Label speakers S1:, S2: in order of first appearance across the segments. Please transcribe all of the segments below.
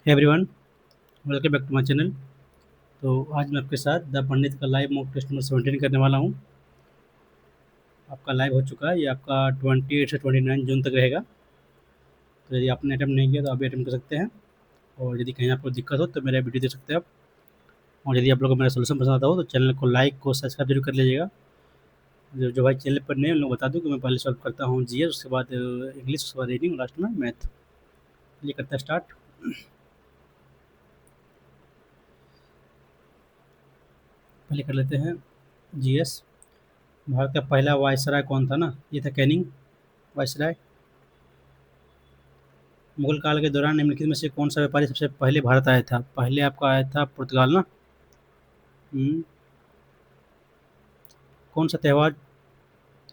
S1: Hey everyone, welcome back to my channel. तो आज मैं आपके साथ द पंडित का लाइव मॉक टेस्ट नंबर 17 करने वाला हूँ। आपका लाइव हो चुका है, ये आपका 28 से 29 जून तक रहेगा। तो यदि आपने अटेम्प्ट नहीं किया तो आप भी अटेम्प्ट कर सकते हैं, और यदि कहीं आपको दिक्कत हो तो मेरा वीडियो देख सकते हैं आप। और यदि आप लोगों को मेरा सोल्यूशन पसंद आता हो तो चैनल को लाइक को सब्सक्राइब जरूर कर लीजिएगा। जो जो भाई चैनल पर नए हैं, उन लोग बता दूँ कि मैं पहले सॉल्व करता हूँ जीएस, उसके बाद इंग्लिश, उसके बाद रीडिंग, लास्ट में मैथ। ये करता है स्टार्ट। पहले कर लेते हैं जीएस। भारत का पहला वायसराय कौन था ना? ये था कैनिंग वायसराय। मुगल काल के दौरान निम्नलिखित में से कौन सा व्यापारी सबसे पहले भारत आया था? पहले आपका आया था पुर्तगाल ना। हम्म, कौन सा त्यौहार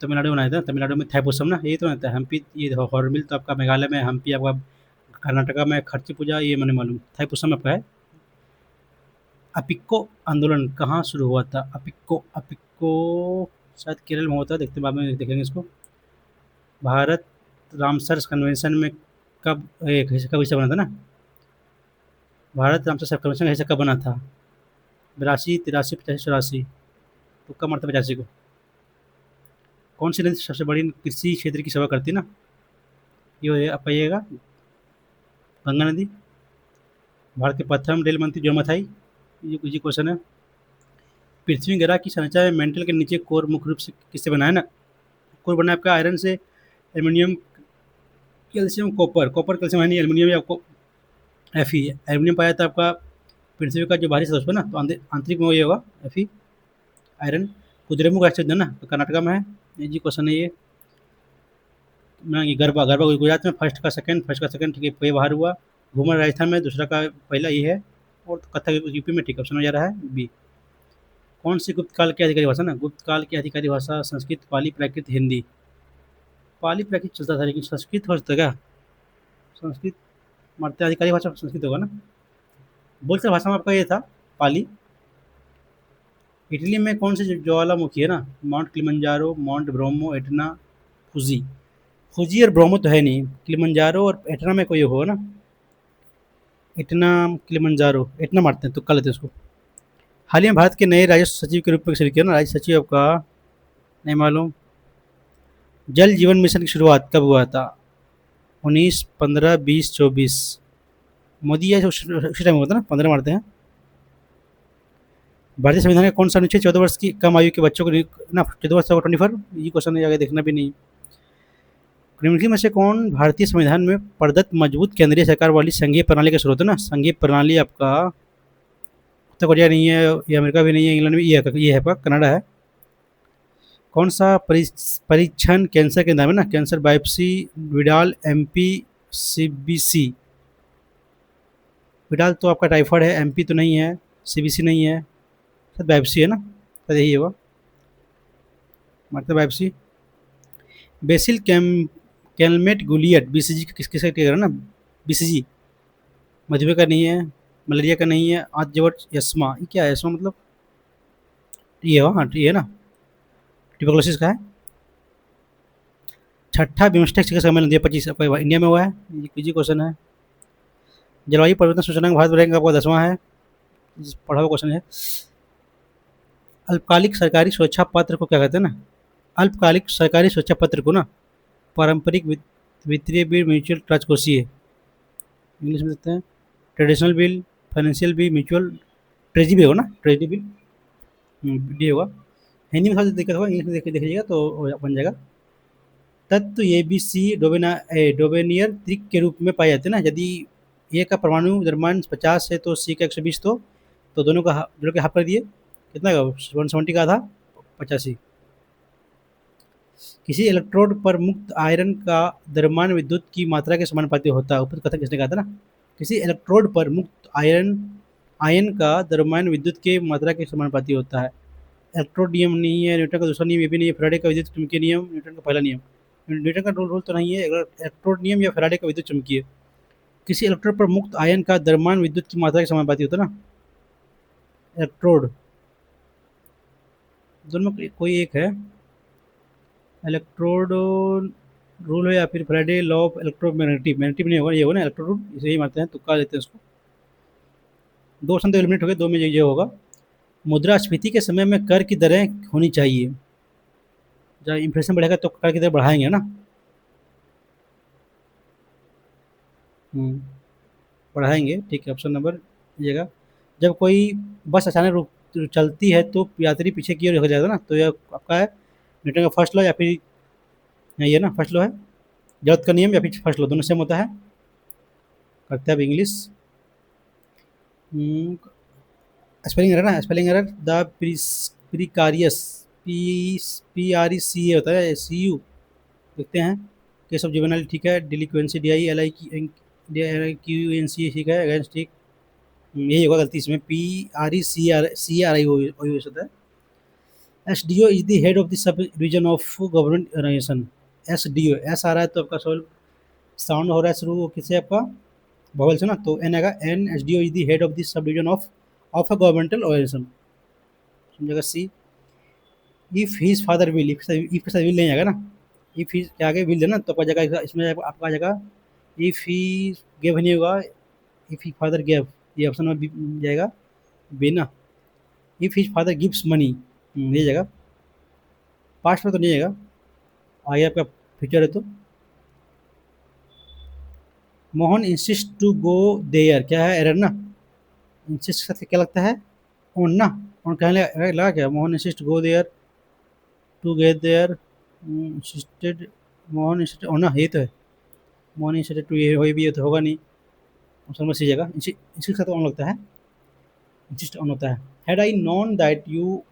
S1: तमिलनाडु में मनाया था? तमिलनाडु में थाईपुसम ना, यही तो आता है। हम्पी, ये हॉर्नबिल तो आपका मेघालय में, हम्पी आपका कर्नाटका में, खर्ची पूजा ये मैंने मालूम, थाईपुसम आपका है। अपिक्को आंदोलन कहाँ शुरू हुआ था? अपिक्को अपिक्को शायद केरल में होता है, देखते बाद में देखेंगे इसको। भारत रामसर कन्वेंशन में कब कब हिस्सा बना था ना? भारत रामसर कन्वेंशन का हिस्सा कब बना था? 82, 83, 85, 84? तुक्का मारते 85 को। कौन सी नदी सबसे बड़ी कृषि क्षेत्र की सेवा करती है ना? ये आप कहिएगा, गंगा नदी। भारत के प्रथम रेल मंत्री जो मथाई, ये इजी क्वेश्चन है। पृथ्वी ग्रह की संरचना में मेंटल के नीचे कोर मुख्य रूप से किससे बना है ना? कोर बना है आपका आयरन से, aluminium, calcium, copper. Copper calcium है नहीं, एल्यूमिनियम या आपको एफ ई। एल्यूमिनियम पाया था आपका पृथ्वी का जो बाहरी सतह ना, तो आंतरिक में वही होगा एफ ई, आयरन। कुद्रेमुख राष्ट्रीय उद्यान ना, तो कर्नाटका में है। इजी क्वेश्चन है ये। ना ये गरबा, गरबा गुजरात में फर्स्ट का सेकंड, ठीक है, ये बाहर हुआ। घूमर राजस्थान में, दूसरा का पहला ये है। और कथक यूपी में, ठीक ऑप्शन हो जा रहा है बी। कौन सी गुप्त काल की अधिकारी भाषा ना? गुप्त काल की अधिकारी भाषा संस्कृत, पाली, प्राकृत, हिंदी। पाली प्राकृत चलता था, लेकिन संस्कृत हो सकता है क्या? संस्कृत मरते अधिकारी भाषा संस्कृत होगा ना। बोलचाल भाषा में आपका ये था पाली। इटली में कौन सी ज्वालामुखी है ना? Mount Kilimanjaro, mount bromo, Etna, फुजी। फुजी और ब्रोमो तो है नहीं, किलिमंजारो और एटना में कोई होगा ना। इतना, किलिमंजारो, इतना मारते हैं, तुक्का लेते हैं उसको। हाल ही में भारत के नए राजस्व सचिव के रूप में किया ना? राज्य सचिव आपका नहीं मालूम। जल जीवन मिशन की शुरुआत कब हुआ था? 19, 15, 20, 24? मोदी या उसी टाइम हुआ था ना, 15 मारते हैं। भारतीय संविधान का कौन सा अनुच्छेद 14 वर्ष की कम आयु के बच्चों को ना, 14 वर्ष 24? ये क्वेश्चन है, आगे देखना भी नहीं। निम्नलिखित में से कौन भारतीय संविधान में प्रदत्त मजबूत केंद्रीय सरकार वाली संघीय प्रणाली का स्रोत है ना? संघीय प्रणाली आपका उत्तर कोरिया नहीं है, ये अमेरिका भी नहीं है, इंग्लैंड भी, ये है आपका कनाडा है। कौन सा परीक्षण कैंसर के नाम है ना? Cancer biopsy, Widal, MP, CBC. Widal तो आपका टाइफाइड है, एमपी तो नहीं है, सीबीसी नहीं है, शायद बायोप्सी है ना, शायद यही होगा, मतलब बायोप्सी। बेसिल कैम कैलमेट गुलियट, बीसीजी किसका क्या ना? बीसीजी मधुमेह का नहीं है, मलेरिया का नहीं है, आजवट यस्मा, ये क्या है यस्मा मतलब? ये हो, हाँ ये है ना, ट्यूबरकुलोसिस का है। छठा बिम्स्टेक शिखर सम्मेलन 2025 आपका इंडिया में हुआ है, ये इजी क्वेश्चन है। जलवायु परिवर्तन सूचकांक भारत रैंक आपका 10वां है, पढ़ा हुआ क्वेश्चन है। अल्पकालिक सरकारी सुरक्षा पत्र को क्या कहते हैं ना? अल्पकालिक सरकारी सुरक्षा पत्र को ना, पारंपरिक वित्तीय बिल, म्यूचुअल राजकोषीय, इंग्लिश में देते हैं traditional bill, financial bill, mutual, treasury bill होगा ना, ट्रेजरी बिल, ये होगा। हिंदी में थोड़ा दिक्कत होगा, इंग्लिश में देखिएगा तो बन जाएगा। तत्व ए बी सी डोबेनियर त्रिक के रूप में पाए जाते हैं ना? यदि ए का परमाणु द्रव्यमान 50 है तो सी का 120, तो दोनों का जोड़ के हाफ कर दिए, कितना का 170 का आधा 85। किसी इलेक्ट्रोड पर मुक्त आयरन का द्रव्यमान विद्युत की मात्रा के समानुपाती होता है, ऊपर कथन किसने कहा था ना? किसी इलेक्ट्रोड पर मुक्त आयरन आयन का द्रव्यमान विद्युत के मात्रा के समानुपाती होता है। इलेक्ट्रोड नियम नहीं है, न्यूटन का दूसरा नियम ये भी नहीं है, फैराडे का विद्युत चुंबकीय नियम न्यूटन का पहला नियम। न्यूटन का रूल तो नहीं है, अगर इलेक्ट्रोड नियम या फैराडे का विद्युत चुंबकीय। किसी इलेक्ट्रोड पर मुक्त आयन का द्रव्यमान विद्युत की मात्रा के समानुपाती होता है ना? इलेक्ट्रोड, दोनों में कोई एक है। इलेक्ट्रोड रूल है या फिर Faraday law of electromagnetic, magnetic नहीं होगा, ये होगा ना इलेक्ट्रोड रूल, इसे ही मानते हैं, तुक्का लेते हैं उसको। 2 ऑप्शन तो एलिमिनेट हो गए, 2 में ये होगा। मुद्रास्फीति के समय में कर की दरें होनी चाहिए। जब इन्फ्लेशन बढ़ेगा तो कर की दर बढ़ाएँगे ना। हुँ, बढ़ाएँगे, ठीक है, ऑप्शन नंबर लीजिएगा। जब कोई बस अचानक रुक चलती है तो यात्री पीछे की ओर हो जाएगा ना, तो ये आपका है न्यूटन का फर्स्ट लॉ या फिर ये ना फर्स्ट लॉ है, जड़त्व का नियम या फिर फर्स्ट लॉ, दोनों सेम होता है। करते हैं अब इंग्लिश। हुँ, स्पेलिंग एरर ना, spelling error the precarious PRECA होता है, CU देखते हैं। केस ऑफ जुवेनाइल ठीक है, डिलिक्वेंसी DILIQUENC ठीक है, अगेंस्ट ठीक। यही होगा गलती इसमें, PRECRI वही होता है। SDO is the head of the sub division of government organisation. SDO S आ रहा है तो आपका सोल साउंड हो रहा है शुरू किससे आपका वोवल से ना, तो एन आएगा N. SDO is the head of the sub division of a governmental organisation. समझेगा सी। If his father will, if के साथ विल नहीं आएगा ना, इफ हिज के आगे विल देना तो आपका जगह इसमें आपका आ जाएगा इफ ही गिव नहीं होगा, इफ ही फादर गिव, ये ऑप्शन में जाएगा बी ना। If his father gives money, ये जाएगा। पास्ट में तो नहीं आएगा, आगे आपका फ्यूचर है तो। Mohan insist to go there, क्या है एरर ना, इंसिस्ट के साथ क्या लगता है ऑन ना, ऑन कहने लगा क्या, Mohan insist go there to get there insisted, Mohan insisted on ना, ये तो है। मोहन इंसिस्टेड टू, ये भी तो होगा नहीं, ऑप्शन में सी जगह इसके साथ ऑन लगता है, इंसिस्ट ऑन होता है। Had I known that you,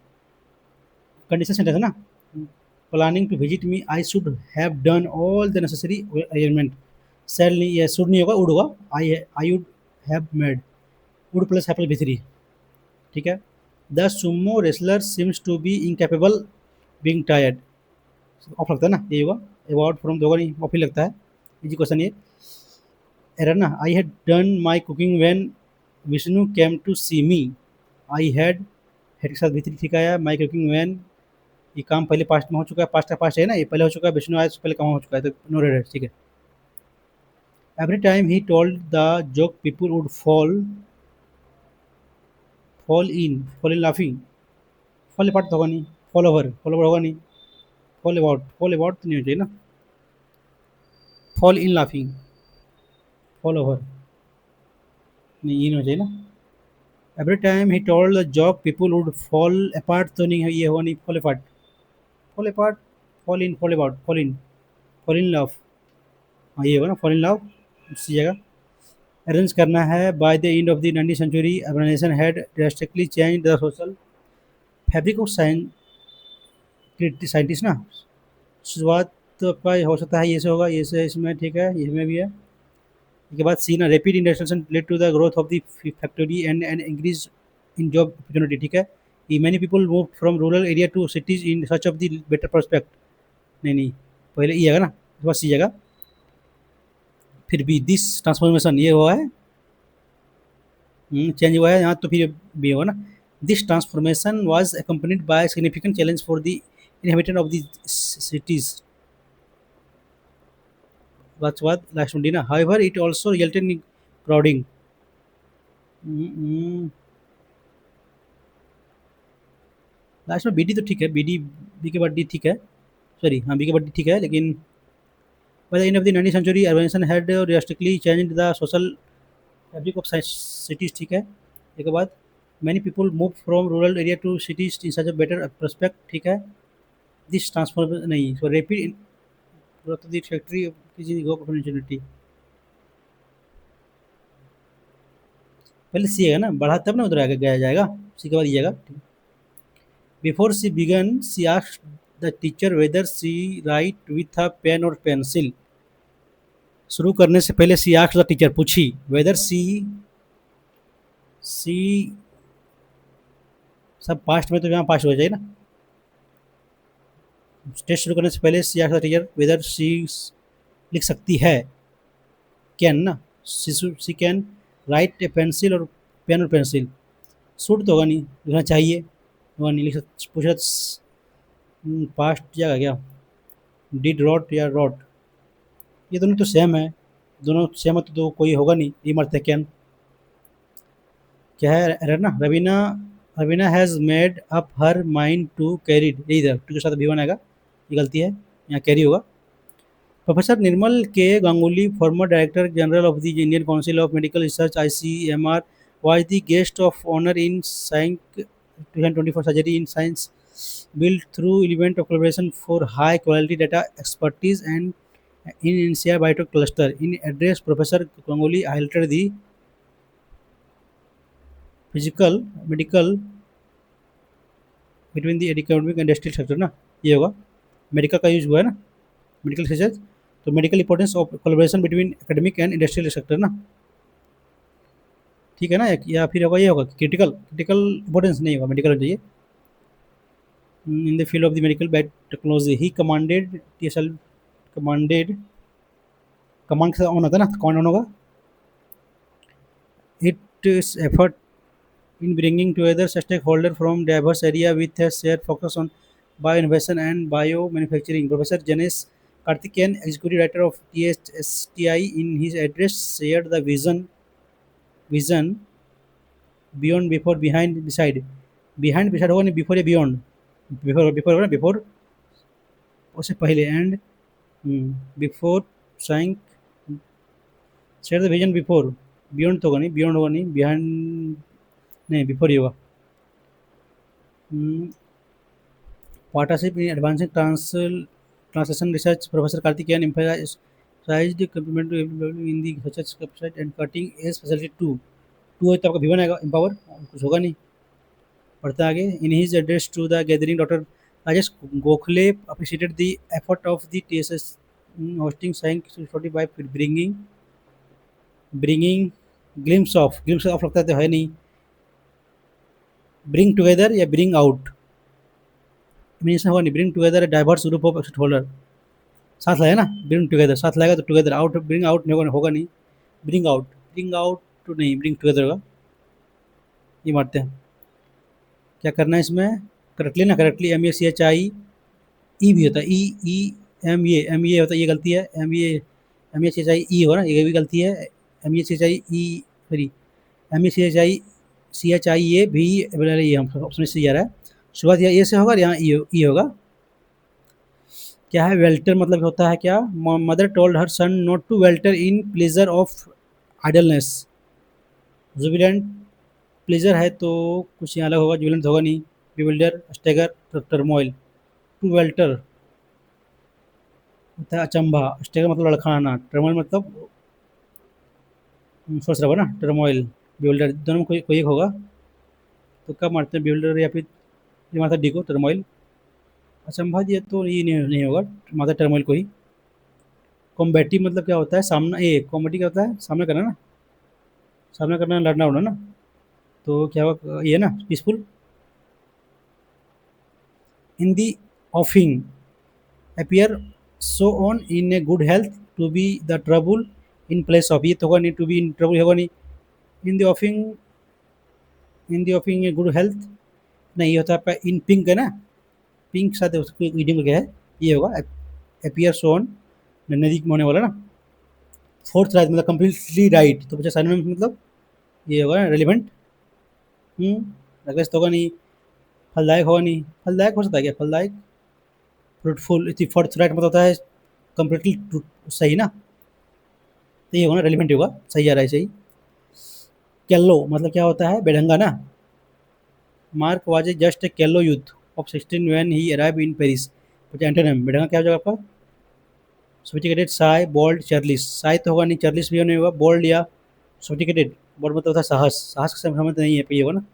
S1: condition sentence है ना, planning to visit me I should have done all the necessary arrangement. सेल नहीं, ये शुड नहीं होगा, वुड होगा। I would have made, would plus हैपल भी थ्री, ठीक है। The sumo wrestler seems to be incapable being tired, of लगता है ना, ये होगा। अवार्ड फ्रॉम तो होगा नहीं, ऑफ ही लगता है। इजी क्वेश्चन ये। एरर ना, I had done my cooking when Vishnu came to see me. I had के साथ भी ठीक आया। माई कुकिंग व्हेन, ये काम पहले पास्ट में हो चुका है, पास्ट का पास्ट है ना, ये पहले हो चुका है, विष्णु आया पहले काम हो चुका है, तो नो रेड, ठीक है। Every time he told the joke people would fall in laughing, fall apart तो होगा नहीं, फॉल ओवर होगा नहीं, फॉल अबाउट तो नहीं हो चाहिए ना, fall in laughing, fall over नहीं, ये नहीं हो चाहिए ना। Every time he told the job people would fall apart तो नहीं है, ये होगा नहीं, fall apart, fall in, fall in love, हाँ ये होगा ना, फॉल इन लव, इसी जगह। अरेंज करना है, by the end of the 19th century urbanization had drastically change the social fabric of scientist ना। शुरुआत तो आपका हो सकता है ये से होगा, ये से इसमें ठीक है, इसमें भी है। इसके बाद सी ना, rapid industrialization led to the growth of the factory and increase in job opportunity, ठीक है। Many people move from rural area to cities in search of the better prospect, नहीं पहले ई आएगा ना, उसके बाद सी जगह। फिर भी दिस ट्रांसफॉर्मेशन ये हुआ है, चेंज हुआ है यहाँ, तो फिर भी होगा ना। This transformation was accompanied by significant challenge for the inhabitant of the cities, बाद लास्ट में डी ना। However it also resulted in crowding, last में BD तो ठीक है, बी के बाद डी ठीक है, सॉरी हाँ बी के बाद डी ठीक है, लेकिन by the end of the 19th century urbanization had drastically changed the social fabric of cities, ठीक है। एक बाद many people moved from rural area to cities in such a better prospect, ठीक है। दिस ट्रांसफॉर्म नहीं, सो rapid growth of the factory किसी job opportunity, पहले सी है ना, बढ़ा तब ना उधर आगे गया जाएगा, सी के बाद ये जाएगा। Before she began she asked the teacher whether she write with a pen और पेंसिल, शुरू करने से पहले सी आस्क्ड द टीचर, पूछी वेदर सी सब पास्ट में, तो यहाँ पास्ट हो जाए ना। टेस्ट शुरू करने से पहले she asked the teacher whether she लिख सकती है, कैन ना, she can write a pencil और पेन और पेंसिल, सूट तो होगा नहीं, लिखना चाहिए होगा नहीं, लिख पूछ रहा पास्ट जाएगा क्या, डिड रॉट या रॉट, ये दोनों तो सेम है, दोनों सेम है तो कोई होगा नहीं, ये मरते कैन। क्या है एरर ना, Raveena Raveena has made up her mind to carried, यही था, टू के साथ वी वन आएगा, ये गलती है, यहाँ कैरी होगा। प्रोफेसर निर्मल के Ganguly, farmer director general of the Indian council of medical research (ICMR), was the guest of honor in Science 2024 Surgery in Science, built through event of collaboration for high quality data expertise and in NCR Biotech cluster. In address, Professor Ganguly highlighted the physical medical between the academic and industrial sector ना, ये होगा, medical का use हुआ है ना, medical research, तो medical importance of collaboration between academic and industrial sector ना, ठीक है ना, या फिर होगा ये होगा क्रिटिकल क्रिटिकल इंपॉर्टेंस नहीं होगा, मेडिकल चाहिए। In the field of the medical biotechnology he commanded TSL, commanded, command से ऑन होता है ना, कमांड ऑन होगा, it is effort in bringing together stakeholders from diverse areas with a shared focus on bio-innovation and bio-manufacturing. Professor Janesh Karthikeyan, Executive Director of THSTI, in his address shared the vision beyond, before, behind, beside. Behind, beside होगा नहीं, before या beyond, before होगा ना, before उससे पहले, and before saying share the vision before, beyond तो होगा नहीं, beyond होगा नहीं, behind नहीं, before ही होगा। Partnership in advancing translation research. Professor Karthikeyan emphasized the complement in the research website and cutting edge facility too. Two है तो आपका भिवन आएगा, एम्पावर कुछ होगा नहीं, पढ़ता आगे। In his address to the gathering, doctor Rajesh Gokhale appreciated the effort of the TSS hosting science 45 by bringing glimpse of लगता है तो है नहीं, ब्रिंग टुगेदर या ब्रिंग आउट, मीन्स होगा नहीं, bring together diverse group of except holder, साथ लाया ना, ब्रिंग टुगेदर साथ लाएगा तो टुगेदर, आउट ब्रिंग आउट नहीं होगा नहीं, ब्रिंग आउट तो नहीं, ब्रिंग टुगेदर होगा, ये मारते हैं। क्या करना है इसमें, करेक्टली ना, करेक्टली MACHI ई भी होता है, एम ए होता है, ये गलती है, MACHI ई होगा ना, ये भी गलती है, MACHI ई, सॉरी MACHI ए भी, ये हम ऑप्शन से जा रहा है, शुरुआत यहाँ ए से होगा, यहाँ ई होगा। क्या है वेल्टर, मतलब होता है क्या, mother told her son not to welter in pleasure of idleness, jubilant pleasure है तो कुछ यहाँ अलग होगा, जुबिलेंट होगा नहीं, bewilder, stagger, turmoil, to welter होता है अचंभा, स्टेगर मतलब लड़खड़ाना, टर्मोइल मतलब सोच रहा होगा ना, टर्मोइल, बिविल्डर, दोनों में कोई एक होगा, तो कब मारते हैं बिविल्डर या फिर ये मारता है डी को, टर्मोइल, अचंभा दिया तो ये नहीं होगा, मारता टर्मोइल को ही। कॉम्बेटिव मतलब क्या होता है, सामना, ये कॉम्बेटिव क्या होता है, सामना करना ना, सामना करना, लड़ना उड़ना ना, तो क्या होगा ये ना, peaceful. In the ऑफिंग appear so on in a good health, to be the trouble in place of, ये तो होगा नहीं, to be in trouble होगा नहीं, in the offing, in the offing a good health नहीं, ये होता है आपका in pink है ना, पिंक साथ उसको रीडिंग क्या है, ये होगा appear so on, नज़दीक में होने वाला ना, फोर्थ राइट मतलब कम्प्लीटली राइट, तो बच्चा साइनोनिम मतलब ये होगा ना, रेलिवेंट, तो होगा नहीं, फलदायक होगा नहीं, फलदायक हो सकता है क्या, फलदायक, फ्रूटफुल, इसी फोर्थ राइट मतलब होता है कम्प्लीटली सही ना, तो ये होगा ना, रेलिवेंट होगा, सही आ रहा है, सही। कैलो मतलब क्या होता है, बेढंगा ना, Mark was a just a callow youth of 16 when he arrive in Paris, बच्चा एंटोनिम बेढंगा क्या हो जाएगा आपका, sophisticated, shy, bold, churlish, shy तो होगा नहीं, चार्लिस भी नहीं होगा, बोल्ड या सोफिस्टिकेटेड, बोल्ड मतलब होता है साहस, साहस का समझ नहीं है, ये होगा ना,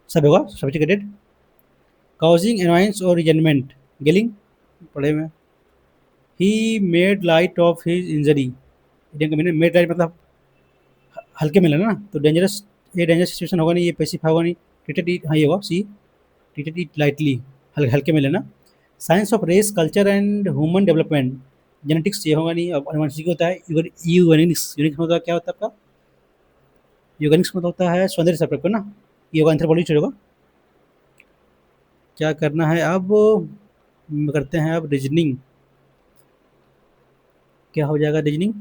S1: सब होगा सोफिस्टिकेटेड। काउजिंग एनवायंस और रिजेंटमेंट, गेलिंग पढ़े में, he made light of his injury, made light मतलब हल्के में लेना ना, तो डेंजरस, ये डेंजरस सिचुएशन होगा नहीं, ये पैसिव होगा नहीं, ट्रीटेड इट, हाँ ये होगा सी, ट्रीटेड इट लाइटली, हल्के में लेना। Science of race culture and human development, genetics ये होगा नहीं, और अनुवांशिक होता है, यूगेनिक्स, यूनिक्स मतलब क्या होता है आपका, यूगेनिक्स मतलब होता है सौंदर्य संरक्षण ना, ये होगा एंथ्रोपोलॉजी होगा। क्या करना है अब, करते हैं अब रीजनिंग, क्या हो जाएगा रीजनिंग,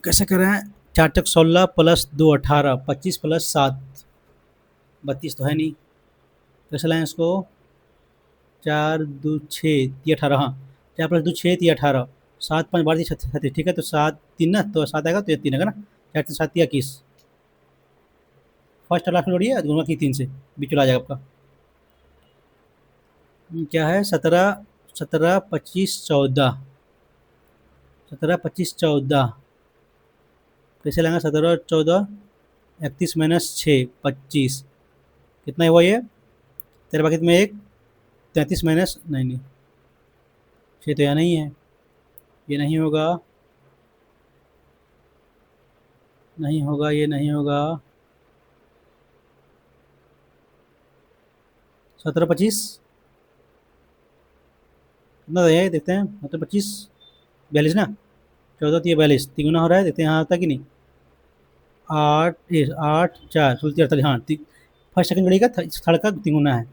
S1: कैसे कर रहे हैं, चार चक 16 प्लस 2 18, 25 प्लस 7 32 तो है नहीं। कैसे लाएं इसको? 4 2 6 ये 18, हाँ 4 + 2 6 ये 18, 7 5 12 36, ठीक है। तो 7 3 ना, तो 7 आएगा तो ये 3 आएगा ना। 4 3 7 21, फर्स्ट और लास्ट में जोड़िए, गुणा की 3 से, बीच में आ जाएगा आपका। क्या है? 17 17 25 14, 17 25 14 कैसे लाएंगे? 17 और 14, 31 - 6 25, कितना हुआ ये? तेरे पाकिट में एक 33 माइनस, नहीं नहीं 6 तो यहाँ नहीं है, ये नहीं होगा, नहीं होगा, ये नहीं होगा। 17 25 कितना तो है, देखते हैं। 17 25 42 ना, 14 तो ये 42, तिगुना हो रहा है, देखते हैं यहाँ आता कि नहीं। 8 8 4 16 48, हाँ फर्स्ट सेकंड जोड़ी का थर्ड का तिगुना है।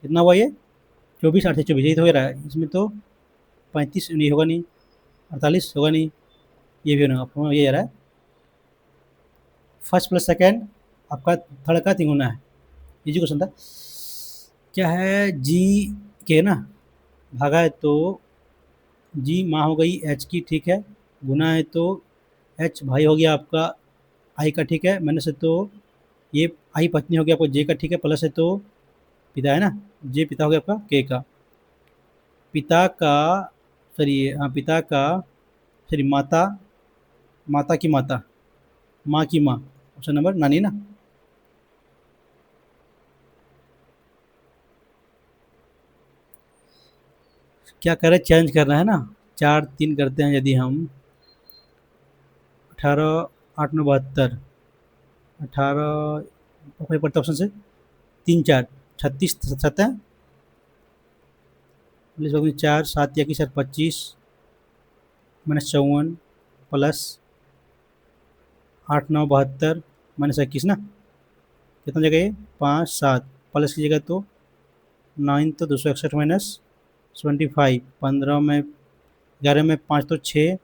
S1: कितना हुआ ये? 24 8 से 24, यही तो हो रहा है इसमें तो। 35 नहीं होगा, नहीं 48 होगा, नहीं ये भी होगा, ये आ रहा है। फर्स्ट प्लस सेकंड आपका थर्ड का तिगुना है, इजी क्वेश्चन था। क्या है? जी के ना भागा है तो जी माँ हो गई एच की, ठीक है। गुना है तो एच भाई हो गया आपका आई का, ठीक है। मैंने से तो ये आई पत्नी हो गया आपको जे का, ठीक है। प्लस है तो पिता है ना, जे पिता हो गया आपका के का। पिता का सॉरी, हाँ पिता का सॉरी माता, माता की माता, माँ की माँ, ऑप्शन नंबर नानी ना। क्या करें? चेंज करना है ना, 4 3 करते हैं। यदि हम 18 8 9 72, 18 पड़ता ऑप्शन से 3 4 36 7 4 7 या की सर 25 -54 प्लस 8 9 72 -21 ना। कितना जगह ये? 5 7 प्लस की जगह तो 9 तो 261 -25, 15 में 11 में 5 तो 6,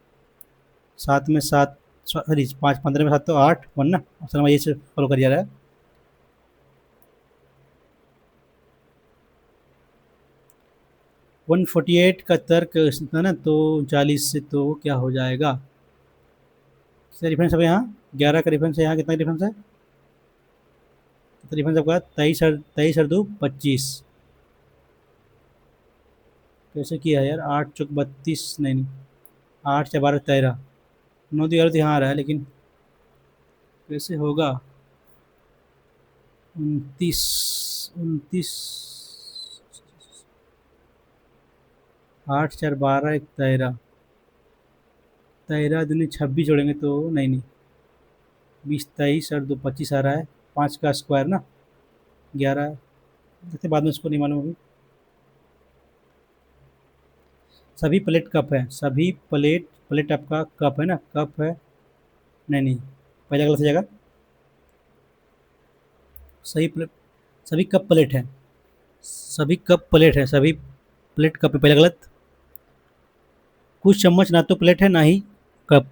S1: 7 में 7 सॉरी 5 15 में 7 तो 8 1 ना। ऑप्शन नंबर ये से फॉलो कर जा रहा है। 148 का तर्क था ना, तो 40 से तो क्या हो जाएगा? कितना डिफरेंस है यहाँ? 11 का डिफरेंस है, यहाँ कितना डिफरेंस है? कितना डिफरेंस आपका? 23 और 2 25। कैसे किया है यार? 8 चौक 32, नहीं नहीं 8 से 12 13, 9 तो 11 तो यहाँ आ रहा है, लेकिन कैसे होगा? 29 29, 8 4 12 1 13, 13 दूनी 26 जोड़ेंगे तो नहीं नहीं 20 23 और 2 25 आ रहा है। 5 का स्क्वायर ना 11, देखते बाद में उसको नहीं मालूम अभी। सभी प्लेट कप है, सभी प्लेट प्लेट आपका कप है ना, कप है, नहीं नहीं पहले गलत हो जाएगा। सही प्लेट, सभी कप प्लेट है, सभी कप प्लेट है, सभी प्लेट कप है, पहले गलत। कुछ चम्मच ना तो प्लेट है ना ही कप,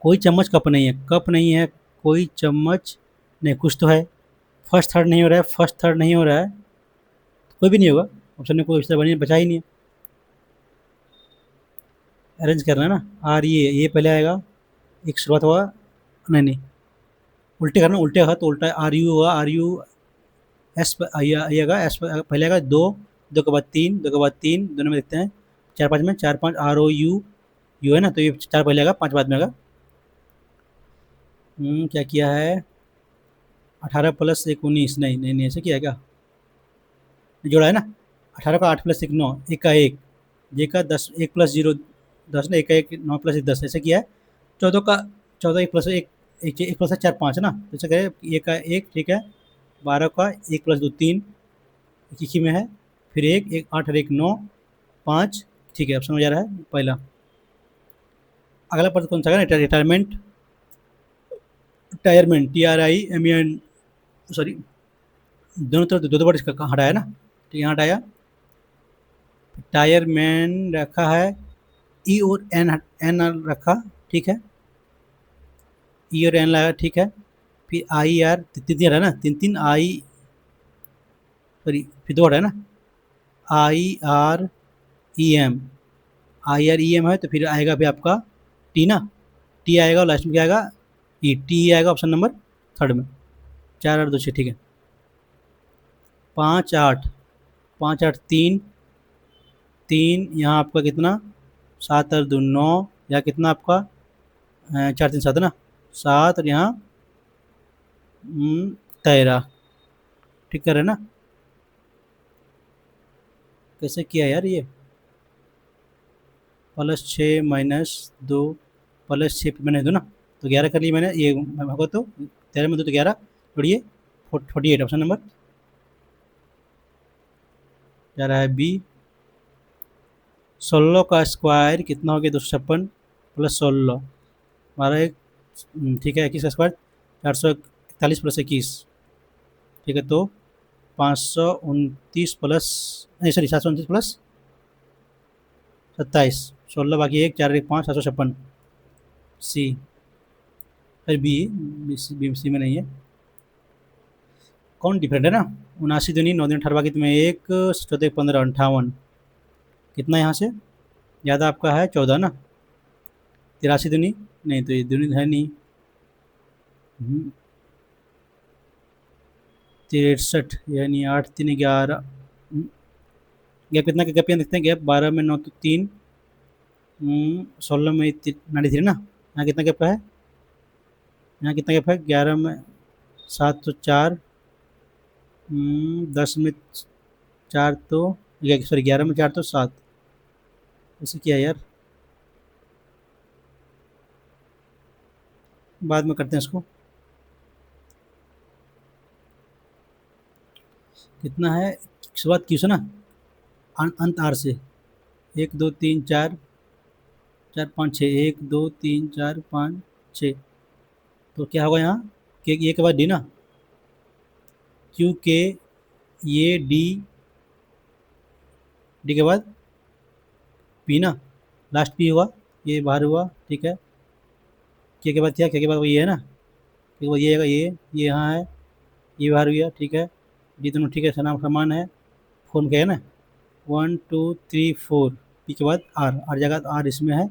S1: कोई चम्मच कप नहीं है, कप नहीं है, कोई चम्मच नहीं, कुछ तो है। फर्स्ट थर्ड नहीं हो रहा है, फर्स्ट थर्ड नहीं हो रहा है, कोई भी नहीं होगा। ऑप्शन में कोई बनी बचा ही नहीं है। अरेंज करना है ना, आर ये पहले आएगा, एक शुरुआत हुआ, नहीं नहीं उल्टे करना, उल्टे होगा तो उल्टा आर यू होगा, आर यू एस आएगा, एस पहले आएगा, दो, दो के बाद तीन, दो के बाद तीन, दोनों में देखते हैं। 4 5 में 4 5 आर ओ यू, यू है ना, तो ये 4 पहले आएगा 5 बाद में आएगा। क्या किया है? 18 + 1 19, नहीं नहीं नहीं ऐसे किया है क्या? जोड़ा है ना, 18 का 8 + 1 9, एक का एक, जे का 10 1 + 0 10 ना, एक का एक 9 + 1 10, ऐसे किया है। 14 का 14 1 + 1 1 + 4 5 ना, जैसे करें एक का एक, ठीक है। 12 का 1 + 2 3, एक ही में है, फिर एक एक 8 और एक 9 5, ठीक है। ऑप्शन हो जा रहा है पहला। अगला पद कौन सा है? रिटायरमेंट, टायरमेंट TRIMEN, सॉरी दोनों तरफ दो दो बार इसका हटाया ना, तो यहाँ हटाया। टायरमैन रखा है, ई और एन एन रखा, ठीक है। ई और एन लगा, ठीक है। फिर आई आर, तीन तीन है ना, तीन तीन आई, सॉरी फिर दो है ना, I R E M, I R E M है तो फिर आएगा फिर आपका टी ना, टी आएगा और लास्ट में क्या आएगा, ई टी आएगा ऑप्शन नंबर थर्ड में। चार आठ दो छः, ठीक है। पाँच आठ, पाँच आठ तीन, तीन यहाँ आपका कितना, सात और दो नौ, या कितना आपका चार तीन सात है ना, सात, और यहाँ 13, ठीक कर रहे हैं ना। कैसे किया यार ये, प्लस छः माइनस दो, प्लस छः मैंने दो ना, तो 11 कर लिया मैंने, ये होगा तो 13 में दो तो 11, जोड़िए 48, ऑप्शन नंबर जा रहा है बी। 16 का स्क्वायर कितना हो गया, 256 प्लस 16, हमारा एक, ठीक है, 21 का स्क्वायर 441 प्लस 21, ठीक है। तो 529 प्लस, नहीं सॉरी 729 प्लस 27, 16 बाकी एक, चार एक पाँच, 756, सी। फिर बी, बी सी में नहीं है, कौन डिफरेंट है ना। 79 दूनी 9 दिन 18 बाकी तुम्हें एक, 14 15 58, कितना यहाँ से ज़्यादा आपका है 14 ना। 83 दूनी, नहीं तो ये दूनी है नहीं, 63, यानी 8 3 11, गैप कितना का गैप यहाँ देखते हैं, गैप 12 में 9 तो 3, 16 में 93 ना, यहाँ कितना गैप है, यहाँ कितना गैप है, 11 में 7 तो 4, 10 में 4 तो, सॉरी 11 में 4 तो 7, ऐसे किया यार, बाद में करते हैं इसको। कितना है, शुरुआत क्यू से ना, अंत आर से, 1 2 3 4, 4 5 6, 1 2 3 4 5 6, तो क्या होगा यहाँ, के ये के बाद डी ना, क्यू के, ये डी, डी के बाद पी ना, लास्ट पी हुआ, ये बाहर हुआ, ठीक है। के बाद क्या, के बाद ये है ना, के बाद ये है, ये यहाँ है, ये बाहर हुआ, ठीक है। डी दोनों ठीक है, सनाम समान है, फोन के है ना, 1 2 3 4, पी के बाद आर, आर जगह आर इसमें है,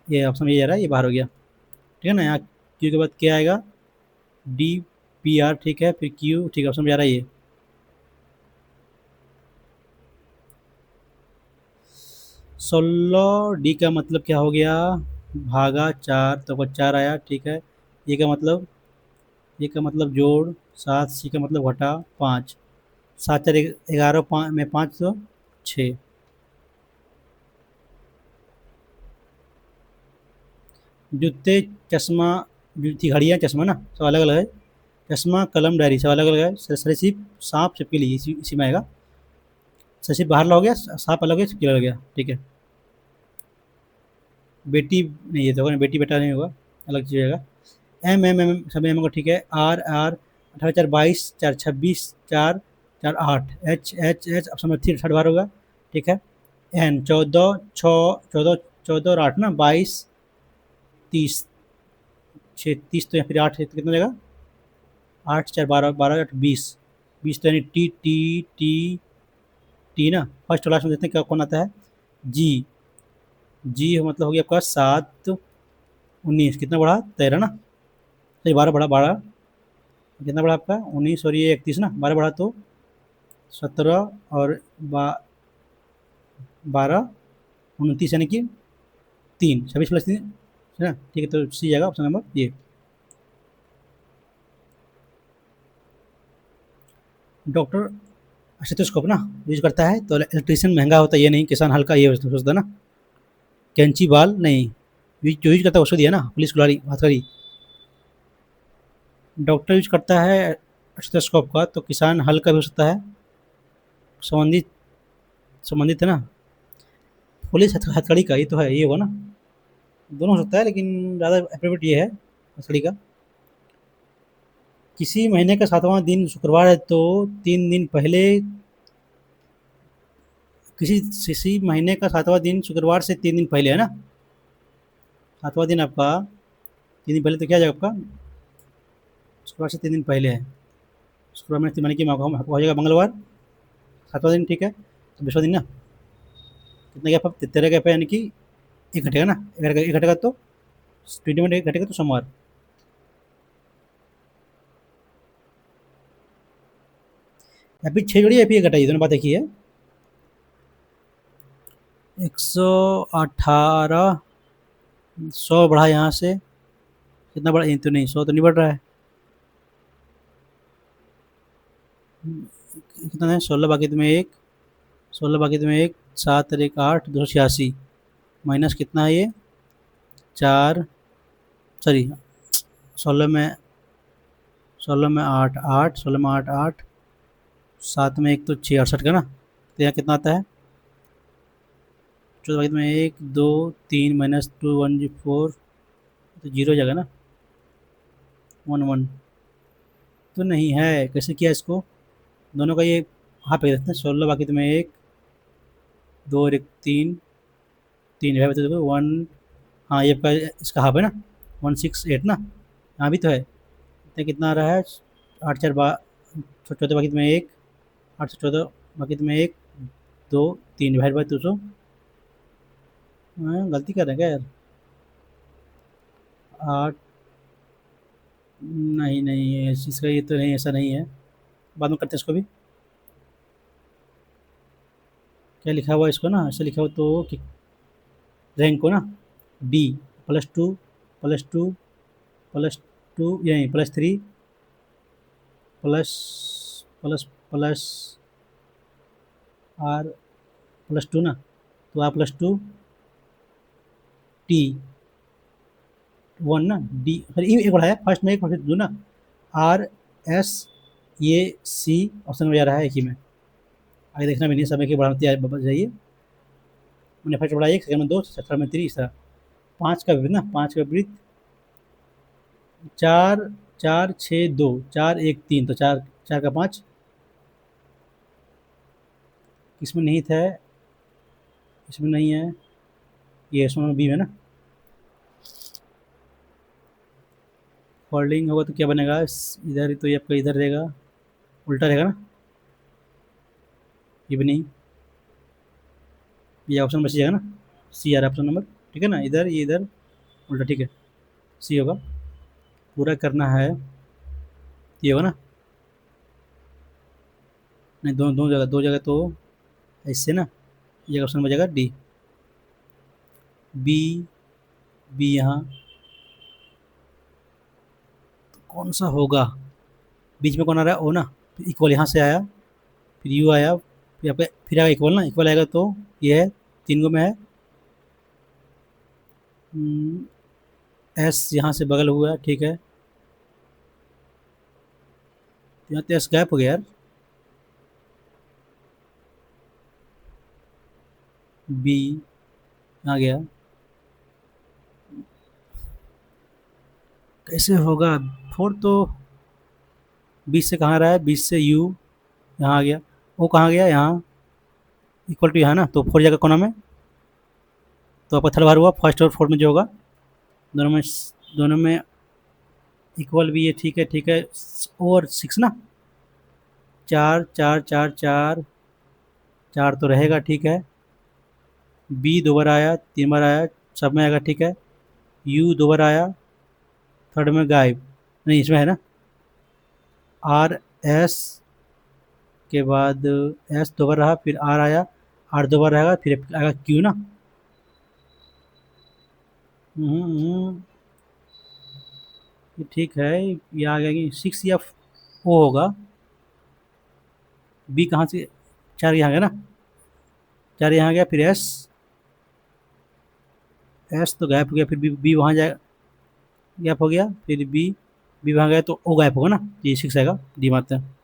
S1: ये ऑप्शन ये जा रहा है, ये बाहर हो गया, ठीक है ना। यहाँ क्यू के बाद क्या आएगा, डी पी आर, ठीक है, फिर क्यू, ठीक है, ऑप्शन में जा रहा है ये। 16 डी का मतलब क्या हो गया, भागा 4, तो 4 आया, ठीक है। ये का मतलब, ये का मतलब जोड़ 7, सी का मतलब घटा 5, 7 4 11, 5 में 5 तो 6, जूते चश्मा, जूती घड़ियाँ चश्मा ना, सब अलग अलग है, चश्मा कलम डायरी सब अलग अलग है, सरीसृप सांप सबके लिए इसी में आएगा, सरीसृप बाहर ला हो गया, सांप अलग है, सबके अलग गया, ठीक है। बेटी नहीं, ये तो होगा, बेटी बेटा नहीं होगा, अलग चीज़ आएगा। एम एम एम सब एम होगा, ठीक है। R R 18 4 22, 4 26, 4 4 8, H H H, अब समझ थ्री थर्ड बार होगा, ठीक है। एन 14 6, 14 14 और 8 ना, 22 30, 6 30, तो या फिर 8 है तो कितना हो जाएगा, 8 4 12, 12 8 20, 20 तो यानी टी टी टी, टी ना, फर्स्ट लास्ट में देखते हैं क्या कौन आता है, जी, जी मतलब हो गया आपका 7 19, कितना बढ़ा 13 ना, नहीं 12 बढ़ा, 12 कितना बढ़ा आपका 19, और ये 31 ना, 12 बढ़ा तो 17, और 12 29, यानी कि 3, 26 प्लस 3 है ना, ठीक है। तो सी जाएगा ऑप्शन नंबर ये। डॉक्टर स्टेथोस्कोप ना यूज करता है, तो इलेक्ट्रीशियन महंगा होता है ये नहीं, किसान हल्का ये सोचता है ना। कैंची बाल नहीं, जो यूज करता है उसको दिया ना, पुलिस कुल्हाड़ी हथकड़ी। डॉक्टर यूज करता है स्टेथोस्कोप का, तो किसान हल का भी हो सकता है, संबंधित, संबंधित है ना। पुलिस हथकड़ी का, ये तो है, ये होगा ना, दोनों हो सकता है, लेकिन ज़्यादा अप्रोप्रिएट ये है हथकड़ी का। किसी महीने का 7वां दिन शुक्रवार है, तो 3 दिन पहले, किसी किसी महीने का 7वां दिन शुक्रवार से 3 दिन पहले है ना, 7वां दिन आपका 3 दिन पहले तो क्या आ जाएगा आपका, शुक्रवार से 3 दिन पहले है, शुक्रवार में मानी कि हो जाएगा मंगलवार, 7वां दिन, ठीक है, तो 20वां दिन ना, कितना गैप है, 13 गैप है, यानी कि एक घटेगा ना, एक घटेगा तो 20 मिनट, एक घटेगा तो सोमवार। या फिर 6 जोड़ी या फिर एक घटाइए, दोनों बात एक ही है। 118, 100 बढ़ा यहाँ से, कितना बढ़ा, ये तो नहीं, 100 तो नहीं बढ़ रहा है, कितना है, 16 बाकी तुम्हें एक, 16 बाकी तुम्हें एक, 7 और 1 8, 286, माइनस कितना है ये, 4, सॉरी, 16 में, 16 में 8 8, 16 में 8 8, 7 में एक तो 6 68 का ना, तो यहाँ कितना आता है, 14 बाकी में 1 2 3 माइनस 2 1 जी 4, तो जीरो हो जाएगा ना, 1 1 तो नहीं है, कैसे किया इसको, दोनों का ये हाफ पे रखते हैं, 16 बाकी तुम्हें एक, 2 और 1 3, 3 है, बता दो 1, हाँ ये आपका इसका हाफ है ना, 168 ना, यहाँ भी तो है, इतना कितना आ रहा है, 8 4 14 बाकी तुम्हें एक, 8 से 14 बाकी तुम्हें एक, 2 3 डिवाइड बाई 200, गलती कर रहे हैं क्या यार, 8, नहीं नहीं इसका ये तो नहीं, ऐसा नहीं है, बाद में करते हैं इसको भी, क्या लिखा हुआ है इसको ना, ऐसा लिखा हुआ तो कि रैंक को ना, डी +2 +2 +2 यहीं +3 प्लस प्लस प्लस आर +2 ना, तो आर +2 टी 1 ना, डी फिर एक बढ़ाया, फर्स्ट में एक फिर दो ना, आर एस ये सी ऑप्शन में जा रहा है एक ही में, आगे देखना भी नहीं, समय की बढ़ाते जाइए, मैंने फर्स्ट बढ़ाया 1, सेकंड में 2, थर्ड में 3, इस तरह 5 का विपरीत ना, 5 का विपरीत 4 4 6 2 4 1 3, तो 4 4 का 5, इसमें निहित है, इसमें नहीं है, ये इसमें बी है ना, फोल्डिंग होगा तो क्या बनेगा, इधर तो ये आपका इधर रहेगा, उल्टा रहेगा ना, ये भी नहीं, ये ऑप्शन बच जाएगा ना, सी आ रहा है ऑप्शन नंबर, ठीक है ना, इधर ये इधर उल्टा, ठीक है, सी होगा, पूरा करना है, ये होगा ना, नहीं दो दो जगह, दो जगह तो इससे ना, ये ऑप्शन बचेगा डी, बी, बी यहाँ तो कौन सा होगा, बीच में कौन आ रहा है, ओ ना, फिर इक्वल यहाँ से आया, फिर यू आया, फिर आपका फिर आएगा इक्वल ना, इक्वल आएगा तो ये है, 3 गो में है, एस यहाँ से बगल हुआ, ठीक है, यहाँ तो एस गैप हो गया यार, बी आ गया, कैसे होगा, 4 तो 20 से कहाँ रहा है, 20 से यू यहाँ आ गया, ओ कहाँ गया, यहाँ इक्वल टू यहाँ ना, तो 4 जगह कोना में, तो आपका थर्ड बार हुआ, फर्स्ट और फोर्थ में जो होगा, दोनों में, दोनों में इक्वल भी है, ठीक है ठीक है, और 6 ना, 4 4 4 4 4 तो रहेगा, ठीक है, बी 2 बार आया, 3 बार आया, सब में आएगा, ठीक है, यू 2 बार आया, थर्ड में गायब, नहीं इसमें है ना, आर एस के बाद एस 2 बार रहा, फिर आर आया, आर 2 बार रहेगा, फिर आएगा क्यू ना, ये ठीक है, ये आ गया कि 6 या ओ होगा, बी कहाँ से, 4 यहाँ गया ना, 4 यहाँ गया, फिर एस, एस तो गायब हो गया, फिर बी वहाँ जाएगा, गैप हो गया, फिर बी, बी वहाँ गया तो ओ गायब होगा ना, ये 6 आएगा, डी मारते हैं,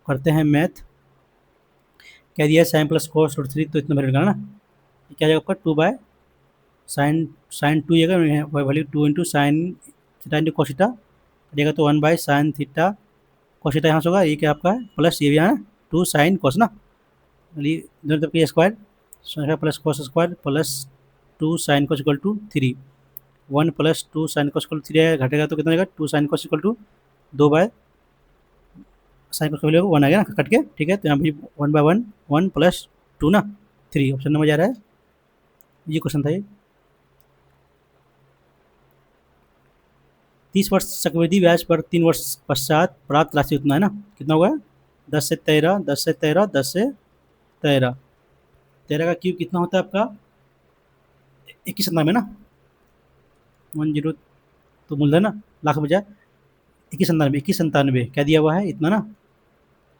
S1: करते हैं मैथ, क्या दिया है, साइन प्लस कोस रूट 3, तो इतना वैल्यू निकालना ना, क्या जाएगा आपका 2 बाय साइन, साइन 2 जाएगा, value 2 into sine theta into cos theta, जाएगा तो 1 by sine theta cos theta यहाँ से होगा, ये क्या आपका है, प्लस ये भी यहाँ 2 साइन कोस ना, दोनों तरफ की square, plus cos square plus 2 sine cos equal to 3, one plus two sine cos equal 3 आएगा, घटेगा तो कितना आएगा, 2 sine cos equal to 2 by sine cos का वैल्यू 1 आ गया ना कट के, ठीक है। तो यहाँ पे 1/1 1 प्लस 2 ना 3 ऑप्शन नंबर जा रहा है। ये क्वेश्चन था ये। 30 वर्ष चक्रवृद्धि ब्याज पर 3 वर्ष पश्चात प्राप्त राशि उतना है ना, कितना होगा, 10 से 13 10 से 13 10 से 13, 13 का क्यूब कितना होता है आपका 21 97 ना, 10 तो मूलधन ना लाख बजाय 21 97 क्या दिया हुआ है इतना ना,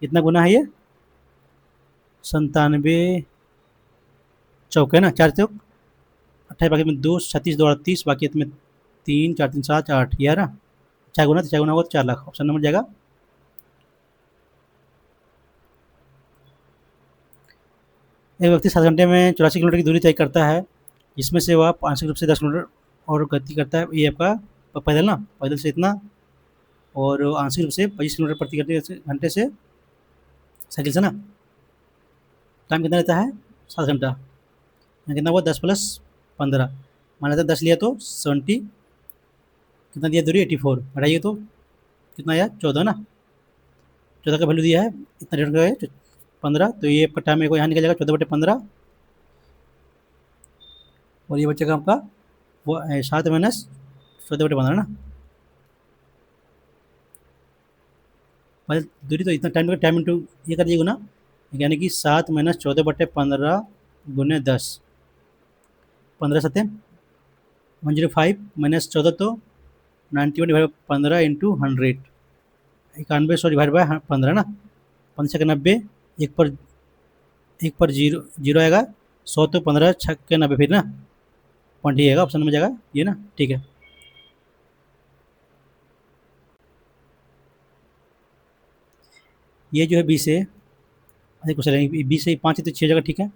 S1: कितना गुना है ये 97 चौके ना, 4 चौक 28, बाकी में 2 36 2 38, बाकी इसमें 3 4 3 7 8, ये है ना 4 गुना, तो 4 गुना होगा तो 4 लाख, ऑप्शन नंबर जाएगा। एक व्यक्ति 7 घंटे में 84 किलोमीटर की दूरी तय करता है, जिसमें से वह आंशिक रूप से 10 किलोमीटर और गति करता है, ये आपका पैदल ना, पैदल से इतना, और आंशिक रूप से 25 किलोमीटर प्रति घंटे से साइकिल से ना। टाइम कितना रहता है 7 घंटा, यहाँ कितना हुआ 10 + 15, मान लेते हैं 10 लिया तो 70, कितना दिया दूरी 84, बढ़ाइए तो कितना आया 14 ना, 14 का वैल्यू दिया है, इतना डिवाइड करें 15, तो ये आपका टाइम यहाँ निकल जाएगा 14/15, और ये बचेगा आपका वो 7 माइनस 14/15 ना, पहले दूरी तो इतना टाइम टाइम इंटू ये कर दीजिएगा ना, यानी कि 7 माइनस 14/15 गुने 10, 15 7 105 माइनस 14 तो 91/15 इंटू 100, 91 डिवाइड बाय 15 ना, 15×90, एक पर जीरो जीरो आएगा, 100 तो 15×6=90 फिर ना, पॉइंट ही आएगा, ऑप्शन में जाएगा ये ना, ठीक है। ये जो है बी से अधिक क्वेश्चन है, बी से 5 है तो 6 जगह ठीक है,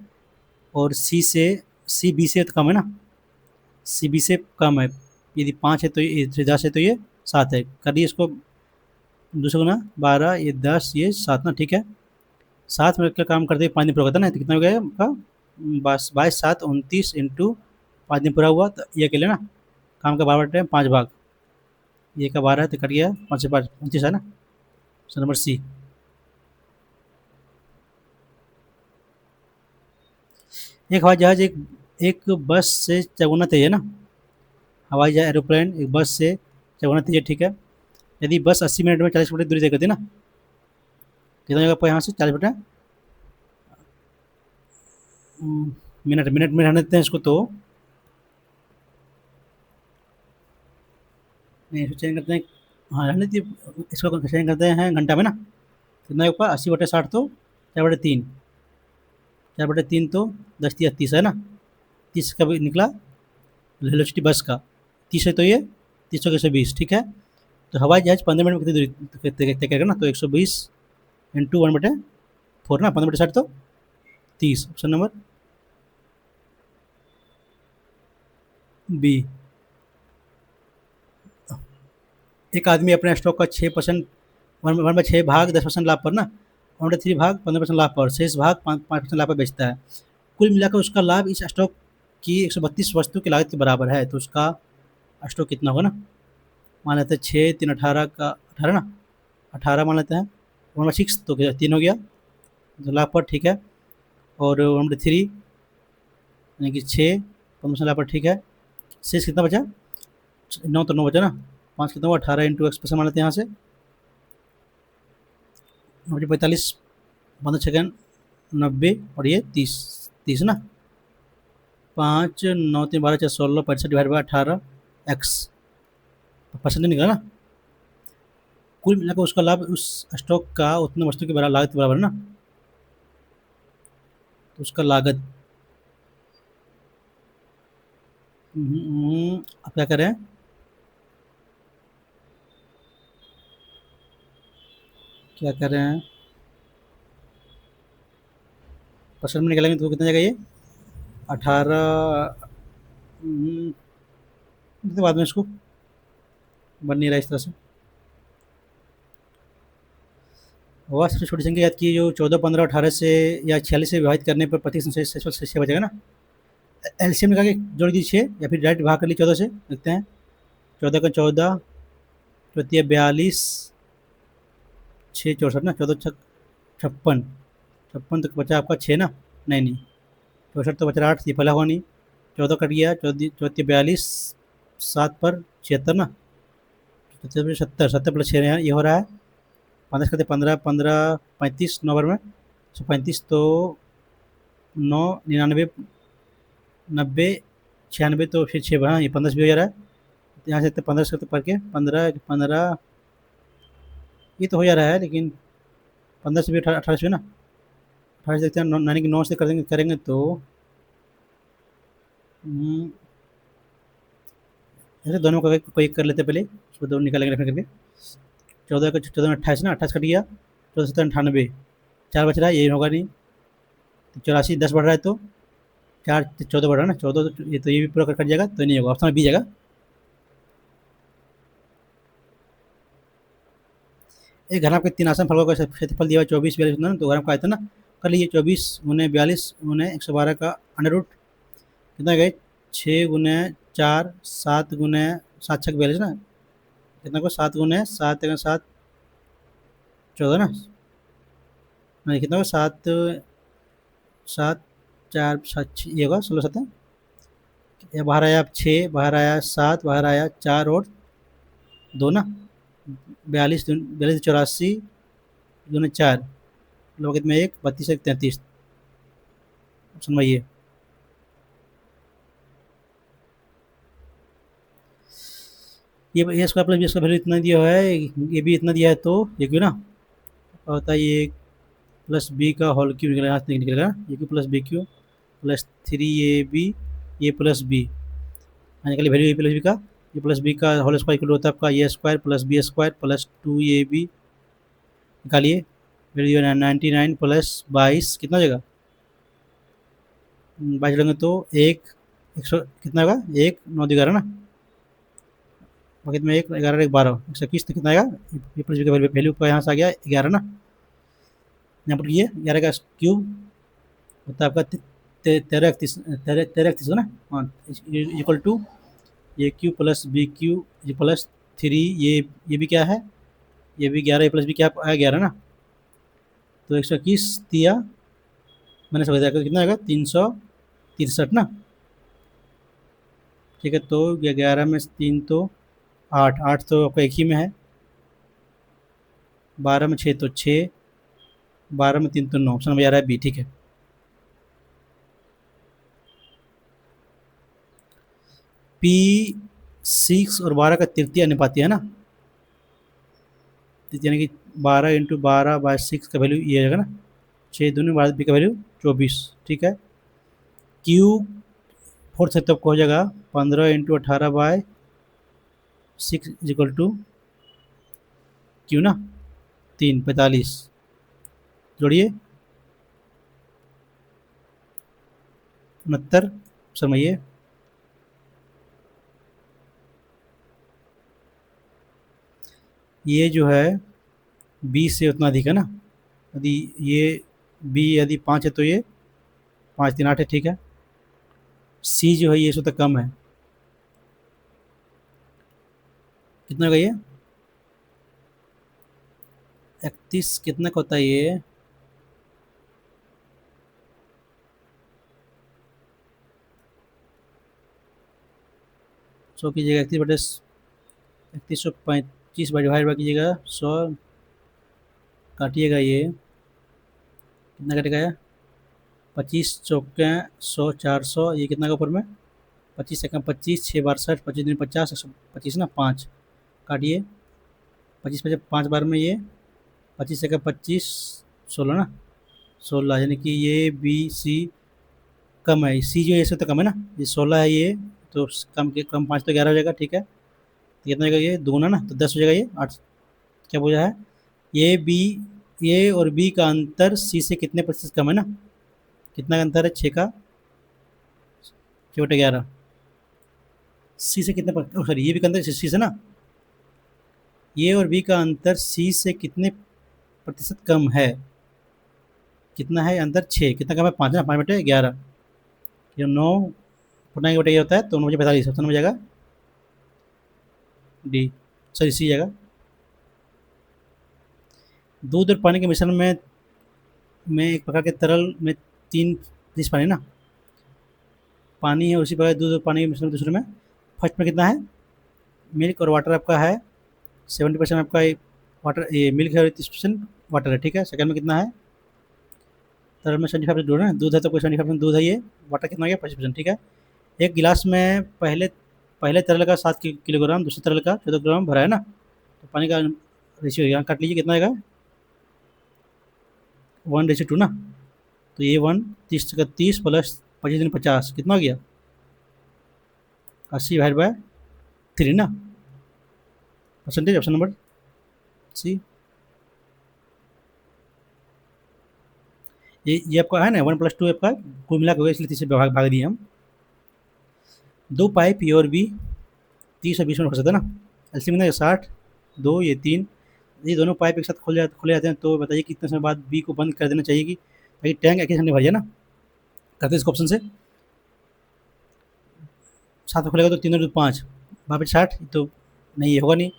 S1: और सी बी से तो कम है ना, सी बी से कम है, यदि 5 है तो ये 10 है तो ये 7 है, करिए इसको 2×12, ये 10 ये 7 ना, ठीक है। 7 मिनट का काम करते 5 दिन पूरा होता है ना, तो कितना हो गया आपका 22 7 29 इंटू 5 दिन पूरा हुआ, तो ये अकेले ना काम का 12/5 भाग, ये का 12 है तो कट गया 5 से 5 29 है ना, ऑप्शन नंबर सी। एक हवाई जहाज एक बस से चौगुना तेज है ना, हवाई जहाज एरोप्लेन एक बस से चौगुना तेज है, ठीक है। यदि बस 80 मिनट में 40 किलोमीटर दूरी तय करती है ना, कितना जगह पर यहाँ से 40 मिनट मिनट मिनट में रहने देते हैं इसको, तो नहीं इसको चेंज करते हैं, हाँ रहने दीजिए, इसको चेंज करते हैं घंटा में ना, कितना ऊपर 80/60 तो 4/3, 4/3 तो 10×30 है ना, 30 का भी निकला वेलोसिटी बस का, 30 है तो ये 30 के 120, ठीक है। तो हवाई जहाज 15 मिनट में कितनी दूरी तय करेगा ना, तो 120 इंटू 1/4 ना, 15/60 तो 30, ऑप्शन नंबर बी। एक आदमी अपने स्टॉक का 6% 1/6 भाग 10% लाभ पर ना, 1/3 भाग 15% लाभ पर, शेष भाग 5% लाभ पर बेचता है, कुल मिलाकर उसका लाभ इस स्टॉक की 132 वस्तु की लागत के बराबर है, तो उसका स्टॉक कितना होगा ना, मान लेते हैं 6 3 18 का 18 ना, 18 मान लेते हैं, 1/6 तो 3 हो गया, तो लाभ पर ठीक है, और 1/3 यानी कि 6 15% लाभ पर, ठीक है। शेष कितना बचा 9, तो 9 बचा ना, 5 कितना हुआ 18 इंटू x% मान लेते हैं यहाँ से, 45 15 सेकेंड 90, और ये 30 30 ना, 5 9 3 12 4 16 65 डिवाइड बाई 18 x परसेंट निकला ना, कुल मिलाकर उसका लाभ उस स्टॉक का उतने वस्तु की लागत के बराबर है ना, तो उसका लागत अब क्या करें, क्या करें परसेंट में निकालेंगे तो कितना जाएगा ये 18, बाद में इसको बन नहीं रहा इस तरह से, वह सबसे छोटी संख्या याद की जो 14 15 18 से या 46 से विभाजित करने पर प्रति शेष बचेगा ना, एलसीएम निकाल के जोड़ दीजिए 6 या फिर डायरेक्ट भाग कर लीजिए 14 से, देखते हैं। 14 का 14, चौथी 42, 6 64 ना, 14 56, 56 तो बचा आपका 6 ना, नहीं नहीं 64 तो बचा 8, ये पहला हुआ नहीं। 14 कट गया, चौथी 42, 7 पर 76 ना, 70 70 प्लस 6 ये हो रहा है। 15 करते 15 15 35 9 बार में 135 तो 9 99 90 96 तो फिर 6 हाँ, ये 15 से भी हो जा रहा है। यहाँ से 15 से पढ़ के 15 15 ये तो हो जा रहा है, लेकिन 15 से भी 18 से ना, 18 से देखते हैं, नानी की 9 से कर देंगे करेंगे तो जैसे दोनों का कोई एक कर लेते पहले, उसको दोनों निकालेंगे रेफर करके। 14 का 14 में 28 ना, 28 कट गया, 14 सत्तर 98, 4 बच रहा है, यही होगा नहीं। तो 84 10 बढ़ रहा है तो 4 14 बढ़ रहा है ना, 14 तो ये भी पूरा कट जाएगा, तो नहीं होगा, ऑप्शन बी जाएगा। एक घन आपके 3 आसन फलकों का क्षेत्रफल दिया हुआ 24 42 ना, तो घन आपका आयतन ना कर लीजिए 24 गुने 42 गुने 112 का अंडर रूट कितना गए 6 गुने 4 7 गुने 7 छक 42 ना, कितना को 7 गुने 7 7 14 ना, नहीं कितना को 7 7 4 7 ये होगा 16 7 या बाहर आया 6 बाहर आया 7 बाहर आया 4 और 2 ना, 42 42 84 दूने 4 लोग में 1 32 1 33 सुनवाइए। ये square plus B square value इतना दिया है, ये भी इतना दिया है, तो ये क्यों ना होता है, ये प्लस बी का होल क्यूब निकलेगा, यहाँ से निकलेगा ये cube plus B cube plus 3ab ये प्लस बी, निकली वैल्यू ए प्लस बी का, ये प्लस बी का होल स्क्वायर इक्वल होता है आपका A square plus B square plus 2ab, निकालिए वैल्यू 99 प्लस 22 कितना हो जाएगा, 22 जोड़ेंगे तो 100 कितना होगा, 1 9 11 ना, बाकी में 1 11 1 12 121 तो कितना आएगा, ए प्लस बी का वैल्यू का यहाँ से आ गया 11 ना, यहाँ पर ये 11 का क्यूब होता है आपका 13 31 ना, हाँ इक्वल टू ये क्यू प्लस बी क्यू ये प्लस 3 ये भी क्या है, ये भी 11 प्लस बी क्या आया 11 ना, तो 121 दिया मैंने समझ दिया कितना आएगा 363 ना, ठीक है। तो 11 में 3 तो 8 8 तो आपका एक ही में है, 12 में 6 तो 6, 12 में 3 तो 9, ऑप्शन नंबर आ रहा है बी, ठीक है। P6 और 12 का तृतीय अनुपाती है ना, यानी कि 12 × 12/6 का वैल्यू ये आएगा ना, 6 दूनी 12 बी का वैल्यू 24, ठीक है। क्यू फोर्थ तब को हो जाएगा 15 × 18/6 इक्वल टू क्यू ना 3 45 जोड़िए 69 समझिए। ये जो है बी से उतना अधिक है ना, यदि ये बी यदि 5 है तो ये 5 3 8 है, ठीक है। सी जो है ये इससे तो कम है, कितना होगा ये 31 कितना का होता है ये, सौ कीजिएगा 31/35 कीजिएगा 100 काटिएगा, ये कितना कटेगा, 25 चौके 100 400 ये कितना का ऊपर में 25 सेकंड 25 6 बार 60 25 दिन 50 125 ना 5 काटिए 25 में 5 बार में ये 25 सेकंड 25 16 ना 16, यानी कि ये बी सी कम है, सी जो है इससे तो कम है ना, ये 16 है ये तो कम के कम 5 तो 11 हो जाएगा, ठीक है। तो कितना हो जाएगा ये दूना ना, तो 10 हो जाएगा, ये 8 क्या बोझा है, ये और बी का अंतर सी से कितने प्रतिशत कम है ना, कितना का अंतर है 6 का 6/11, सी से कितने सॉरी ये भी का अंतर सी से ना, ये और बी का अंतर सी से कितने प्रतिशत कम है, कितना है अंतर 6 कितना कम है 5 ना 5/11, ये 9 पूर्णांक बटा ये होता है तो 9×45 ऑप्शन में जाएगा डी, सॉरी सी जाएगा। दूध और पानी के मिश्रण में एक प्रकार के तरल में 3 जिस पानी ना, पानी है उसी प्रकार दूध और पानी के मिश्रण में दूसरे में फर्स्ट में कितना है मिल्क और वाटर आपका है 70% आपका वाटर, ये मिल्क है 30% वाटर है, ठीक है। सेकंड में कितना है तरल में 75% दूध है, दूध है तो कोई 75% दूध है, ये वाटर कितना हो गया 25%, ठीक है। एक गिलास में पहले पहले तरल का 7 किलोग्राम, दूसरे तरल का 14 ग्राम भरा है ना, तो पानी का रेशियो यहाँ काट लीजिए कितना आएगा 1:2 ना, तो ये 1 30 प्लस 25 50 कितना हो गया 80/3 ना, परसेंटेज ऑप्शन नंबर सी। ये आपका है ना 1+2 आपका कुल मिला के इसलिए 30 से भाग दिए हम। 2 पाइप ए और बी 30 और 20 में हो सकता है ना, एलसीएम कितना 60, 2 ये 3, ये दोनों पाइप एक साथ खोले जाते हैं तो बताइए कितने समय बाद बी को बंद कर देना चाहिए कि ताकि टैंक एक ही सामने भर जाए ना। करते इसको ऑप्शन से 7 में खोलेगा तो 3 और 2 5, वहाँ पे 60 तो नहीं, ये होगा नहीं,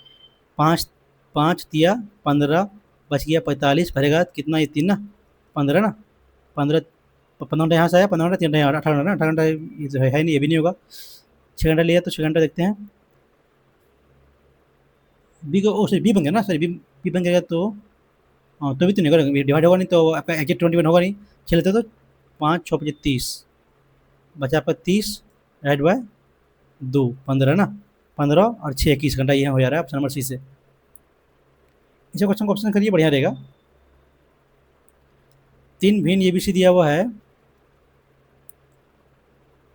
S1: 5 5 तिया 15 बच गया 45 भरेगा कितना ये 3 ना 15 ना, 15 घंटा यहाँ से आया 15 घंटा 3 घंटा यहाँ 18 घंटा ना, 18 घंटा ये तो है नहीं, ये भी नहीं होगा। 6 घंटा लिया तो 6 घंटा देखते हैं बी को, ओ सॉरी बी बन गया ना, सॉरी बी बन गया तो हाँ तो भी तो नहीं होगा, डिवाइड होगा नहीं तो आपका एग्जैक्ट 21 होगा नहीं। 6 लेते तो 5 6 5 30 बचा आपका 30 डिवाइड बाय 2 15 ना, 15 और 6 21 घंटा ये हो जा रहा है ऑप्शन नंबर सी से। इसे क्वेश्चन को ऑप्शन करिए बढ़िया रहेगा। 3 भिन्न ए बी सी दिया हुआ है,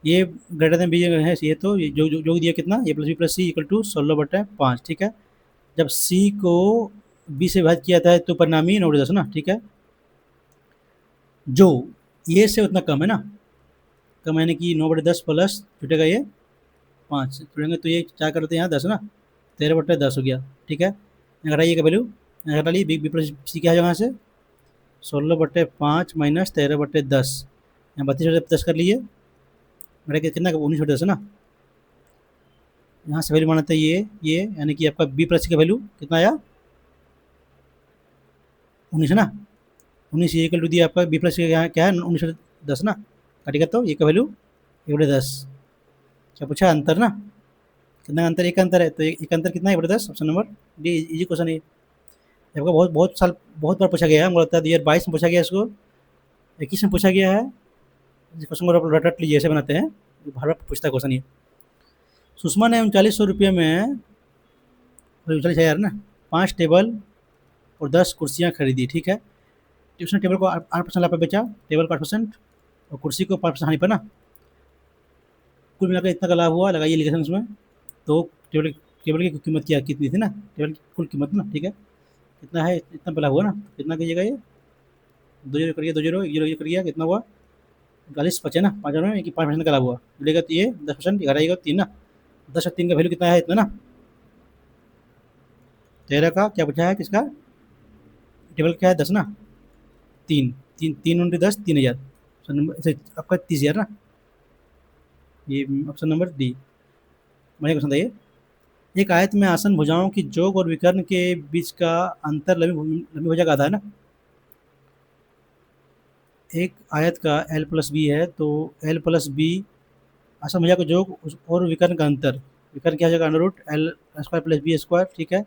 S1: ये ग्रेटर देन बी है, ये तो ये जो दिया कितना A plus B plus C equal to 16/5, ठीक है। जब सी को बी से विभाजित किया था तो परिणामी 9/10 ना, ठीक है। जो ये से उतना कम है ना, कम यानी कि 9/10 प्लस छुटेगा ये 5 छुटेंगे तो ये क्या करते हैं यहाँ 10 ना, 13/10 हो गया, ठीक है। घटाइए का वैल्यू घटा ली, बी प्लस सी क्या है यहाँ से 16/5 माइनस 13/10, यहाँ 32/10 कर लिए, घटा के कितना 19/10 ना, यहाँ से वैल्यू मानते हैं ये यानी कि आपका बी प्लस सी का वैल्यू कितना आया 19 ना, 19 ये इक्वल टू दिया आपका बी प्लस सी यहाँ क्या है 19/10 ना, काटिएगा तो ये का वैल्यू 1/10। क्या पूछा अंतर ना, कितना अंतर, एक अंतर है तो एक अंतर कितना है 1/10, option number D easy question है। आपका बहुत बार पूछा गया है, मुझे लगता है 2022 में पूछा गया, इसको 21 में पूछा गया है। इस क्वेश्चन को आप रट लीजिए, ऐसे बनाते हैं हर बार पूछता है क्वेश्चन ये। सुषमा ने 3900 रुपये में 39,000 ना 5 टेबल और 10 कुर्सियाँ खरीदी, ठीक है। तो उसने टेबल को 8% लाभ पर बेचा, टेबल को 8% और कुर्सी को 5% हानि पर ना, कुल मिलाकर इतना का लाभ हुआ, लगाइए लिखेशन उसमें। तो टेबल टेबल की कीमत क्या कितनी थी ना, टेबल की कुल कीमत ना, ठीक है, कितना है इतना पे लाभ हुआ ना, कितना कीजिएगा ये 2 जीरो करिए, 2 जीरो 1 जीरो करिए कितना हुआ 40 बचे ना, 5 में कि 5% का लाभ हुआ, मिलेगा तो ये 10% घटाइएगा 3 ना, 10 और 3 का वैल्यू कितना है इतना ना 13 का क्या बचा है किसका टेबल क्या है 10 ना, 3 3 3 उनके 10 3000 ऑप्शन नंबर आपका 30,000 ना, ये ऑप्शन नंबर डी। बढ़िया क्वेश्चन था ये। एक आयत में आसन भुजाओं की जोग और विकर्ण के बीच का अंतर लंबी भुजा का आधा है ना, एक आयत का एल प्लस बी है तो एल प्लस बी आसन भुजा का जोग और विकर्ण का अंतर, विकर्ण क्या हो जाएगा under root L square plus B square, ठीक है,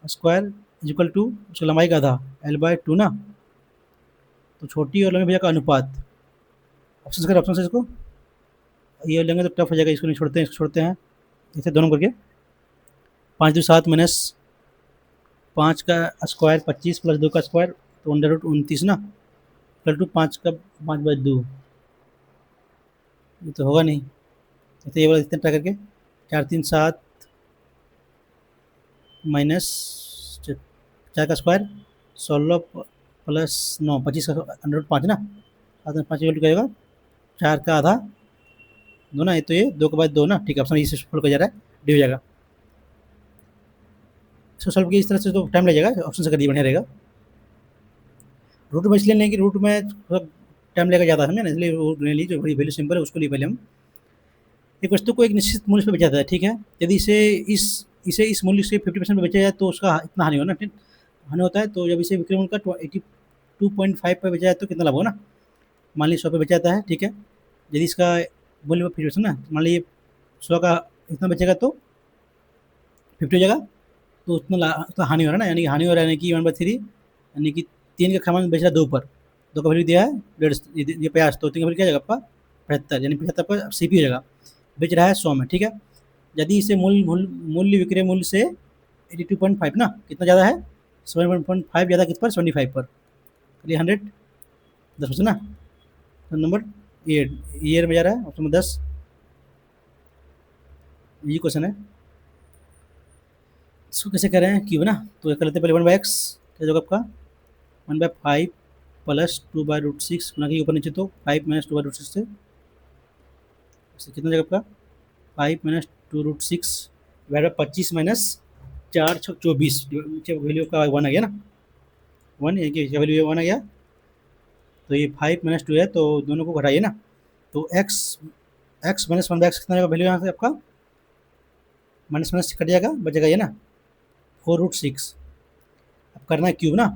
S1: स्क्वायर इक्वल टू उसकी लंबाई का आधा L/2 ना, तो छोटी और लंबी भुजा का अनुपात, ऑप्शन से इसको ये लेंगे तो टफ हो जाएगा, इसको नहीं छोड़ते हैं, इसको छोड़ते हैं ऐसे दोनों करके 5 2 7 माइनस 5 का स्क्वायर 25 प्लस 2 का स्क्वायर तो अंडर रूट 29 ना, इक्वल टू 5 का 5/2, ये तो होगा नहीं, तो ये वाला इतना ट्राई करके 4 3 7 माइनस 4 का स्क्वायर 16 प्लस 9 25 का अंडर रूट 5 ना, 7 में 5 इक्वल टू क्या होगा 4 का आधा 2 ना, ये तो ये 2 के बाद 2 ना, ठीक है, ऑप्शन इसी सॉल्व किया जा रहा है, डी हो जाएगा। इसको सॉल्व किया इस तरह से तो टाइम लगेगा, ऑप्शन से करिए बढ़िया रहेगा। रूट में इसलिए नहीं कि रूट में टाइम लेगा ज़्यादा, समझे ना, इसलिए वो ले ली जो बड़ी वैल्यू सिंपल है उसको लिए पहले हम। एक वस्तु को एक निश्चित मूल्य पे बेचा जाता है, ठीक है, यदि इस इसे इस मूल्य से 50% में बेचा जाए तो उसका इतना हानि होगा ना, ठीक, हानि होता है। तो जब इसे विक्रय मूल्य का 82.5 पे बेचा जाए तो कितना लाभ होगा ना, मान लीजिए 100 पे बेचा जाता है, ठीक है, यदि इसका मूल्य 50% ना, मान लीजिए 100 का इतना बेचेगा तो 50 हो जाएगा, तो उतना हानि हो रहा है ना, यानी कि हानि हो रहा है, यानी कि 1/3, यानी कि 3 का सामान बेच रहा है 2 पर, 2 का वैल्यू दिया है 150, ये 50, तो 3 का वैल्यू क्या आ जाएगा आपका 75, यानी 75 पर सीपी हो जाएगा, बेच रहा है 100 में, ठीक है। यदि इसे मूल्य विक्रय मूल्य से 82.5 ना, कितना ज़्यादा है, 7.5 ज़्यादा किस पर, 75 पर, चलिए 100, 10% ना, तो नंबर ईयर में जा रहा है, ऑप्शन नंबर 10, ये क्वेश्चन है। इसको कैसे करें क्यों ना, तो ये कर लेते हैं पहले 1/x, क्या होगा आपका 1/5 प्लस 2/√6 गुना के ऊपर नीचे, तो 5 माइनस 2/√6 से कितना जाएगा आपका 5 माइनस 2√6 डिवाइड बाई 25 माइनस 4×6 = 24, नीचे वैल्यू का 1 आ गया ना, 1, यानी कि वैल्यू 1 आ गया, तो ये 5 माइनस 2 है, तो दोनों को घटाइए ना, तो x माइनस 1/x कितना जाएगा वैल्यू यहाँ से आपका, माइनस माइनस कट जाएगा, बचेगा ये ना 4√6। अब करना है क्यूब ना,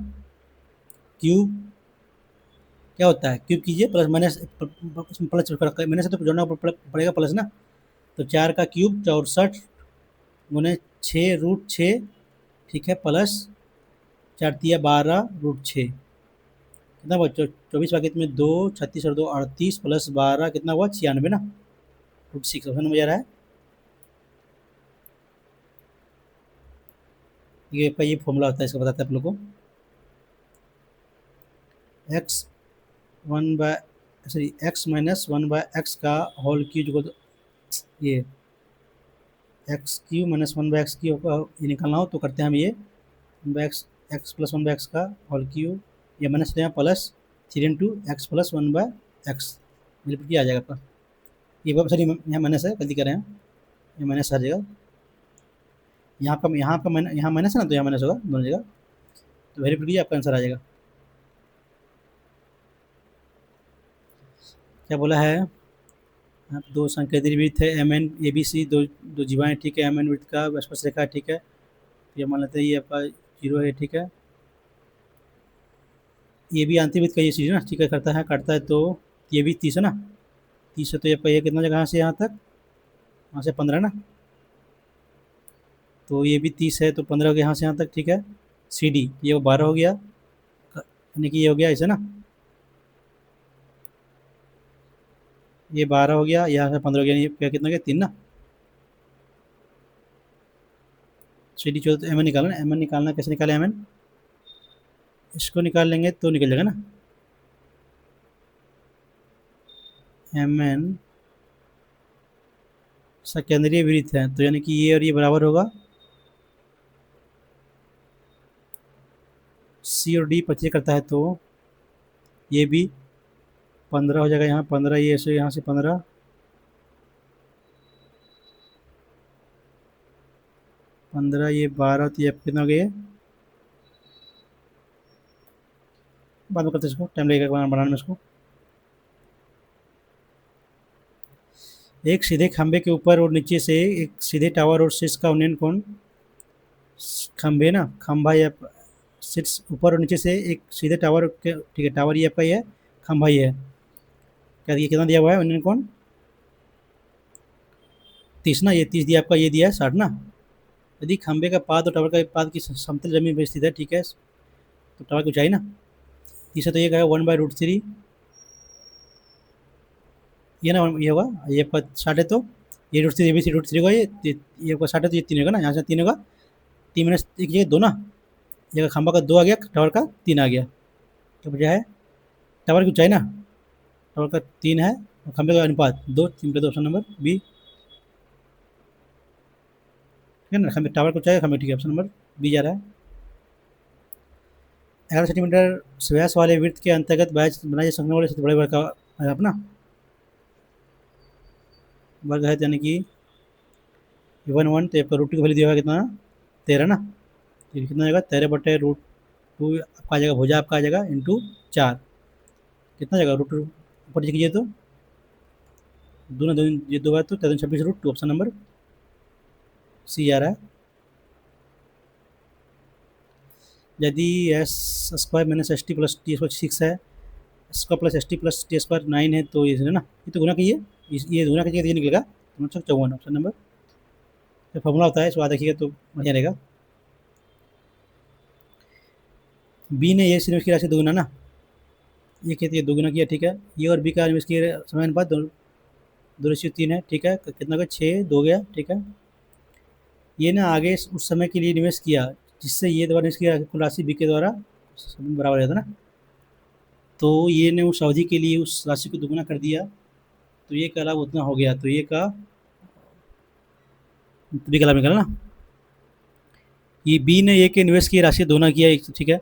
S1: क्यूब क्या होता है, क्यूब कीजिए, प्लस माइनस प्लस माइनस से तो जोड़ना पड़ेगा प्लस ना, तो 4 का क्यूब 64 गुने 6√6, ठीक है, प्लस 4×3 = 12√6, कितना हुआ 24 बाकी में 2, 36 और 2 38, प्लस 12 कितना हुआ 96 ना, √6 ऑप्शन नंबर आ रहा है। ये फॉर्मूला होता है, इसको बताते हैं आप लोग को, x one by sorry x minus 1/x का होल क्यूब को, ये x Q minus 1/x Q का ये निकालना हो तो करते हैं हम ये 1/x, एक्स प्लस 1/x का होल क्यूब, ये माइनस यहाँ plus 3 × x plus 1/x multiply आ जाएगा आपका, ये सॉरी यहाँ माइनस है, गलती कर रहे हैं, ये माइनस आ जाएगा, यहाँ माइनस है ना, तो यहाँ माइनस होगा दोनों जगह, तो वेरीफाई कीजिए आपका आंसर आ जाएगा। क्या बोला है, आप दो संकेत वृत्त है M N A B C, दो दो जीवाएँ, ठीक है, एम एन वृत्त का स्पर्शरेखा, ठीक है, ये मान लेते हैं ये आपका 0 है, ठीक है, ये भी आंतरिक का ये चीज़ ना, ठीक है, करता है काटता है, तो ये भी 30 है ना, 30 है, तो ये आपका ये कितना जगह यहाँ से यहाँ तक, यहाँ से 15 ना, तो ये भी 30 है, तो 15 हो गया यहाँ से यहाँ तक, ठीक है, सी डी ये 12 हो गया, यानी कि ये हो गया ऐसे ना, ये 12 हो गया, यहाँ से 15 हो गया, ये क्या कितना गया 3 ना, सी डी 14, एम एन निकालना, एम एन निकालना, कैसे निकाले एम एन, इसको निकाल लेंगे तो निकल जाएगा ना, एम एन केंद्रीय वृत्त है, तो यानी कि ये और ये बराबर होगा, सी और डी 25 करता है, तो ये भी 15 हो जाएगा, यहाँ 15, ये से यहाँ से 15, 15 ये 12, तो ये कितना हो गया, बाद में करते हैं, इसको टाइम लगेगा बनाने में इसको। एक सीधे खंभे के ऊपर और नीचे से एक सीधे टावर और शीर्ष का उन्नयन कोण, खंभे ना, खंभा या शीर्ष ऊपर और नीचे से एक सीधे टावर के, ठीक है, टावर ये आपका ही है, खंभा ही है, क्या ये कितना दिया हुआ है उन्नयन कोण 30 ना, ये 30 दिया आपका, ये दिया है 60 ना, यदि खंभे का पाद और टावर का पाद की समतल जमीन पर स्थित है, ठीक है, तो टावर की ऊंचाई ना 30 है, तो ये कहेगा 1/√3, ये ना ये होगा, ये आपका 60 है, तो ये √3, ये भी √3 होगा, ये आपका 60 है, तो ये 3 होगा ना, यहाँ से 3 होगा, 3 माइनस एक जगह 2 ना, जगह खंभा का 2 आ गया, टावर का 3 आ गया, तो बचा है टावर की ऊंचाई ना, टावर का 3 है और खंभे का अनुपात 2, 3 पे 2, ऑप्शन नंबर बी, ठीक है ना, खंभे टावर की ऊंचाई खंभे, ठीक है, ऑप्शन नंबर बी जा रहा है। 11 सेंटीमीटर व्यास वाले वृत्त के अंतर्गत बनाए जा सकने वाले सबसे बड़े वर्ग का है अपना वर्ग है, यानी कि 1 तो आपका √2 की वैल्यू दिया हुआ है कितना 13 ना, तो कितना आएगा 13/√2 आपका आ जाएगा, भुजा आपका आ जाएगा इंटू 4, कितना जगह रूट ऊपर कीजिए तो दूना दो, ये दो बार तो 1326 √2 ऑप्शन नंबर सी आ रहा है। यदि S square minus S T plus T square 6 है, square plus S T plus T square 9 है, तो ये है ना, ये तो गुना कीजिए, ये गुना कीजिए तो ये निकलेगा 54 ऑप्शन नंबर। तो फॉर्मूला होता है, इसको याद रखिएगा तो बढ़िया रहेगा। बी ने ये इन्वेस्ट किया राशि दोगुना ना, ये कहती है दोगुना किया, ठीक है। ये और बी का इन्वेस्ट किया समय अनुपात 2:3 है, ठीक है। कितना का 6 दो गया, ठीक है। ये ना आगे उस समय के लिए निवेश किया जिससे ये द्वारा निवेश किया कुल राशि बी के द्वारा बराबर रहता ना, तो ये ने उस अवधि के लिए उस राशि को दुगुना कर दिया, तो ये का लाभ उतना हो गया, तो ये का बी का लाभ निकाला ना। ये बी ने ए के निवेश की राशि दोगुना किया, ठीक है।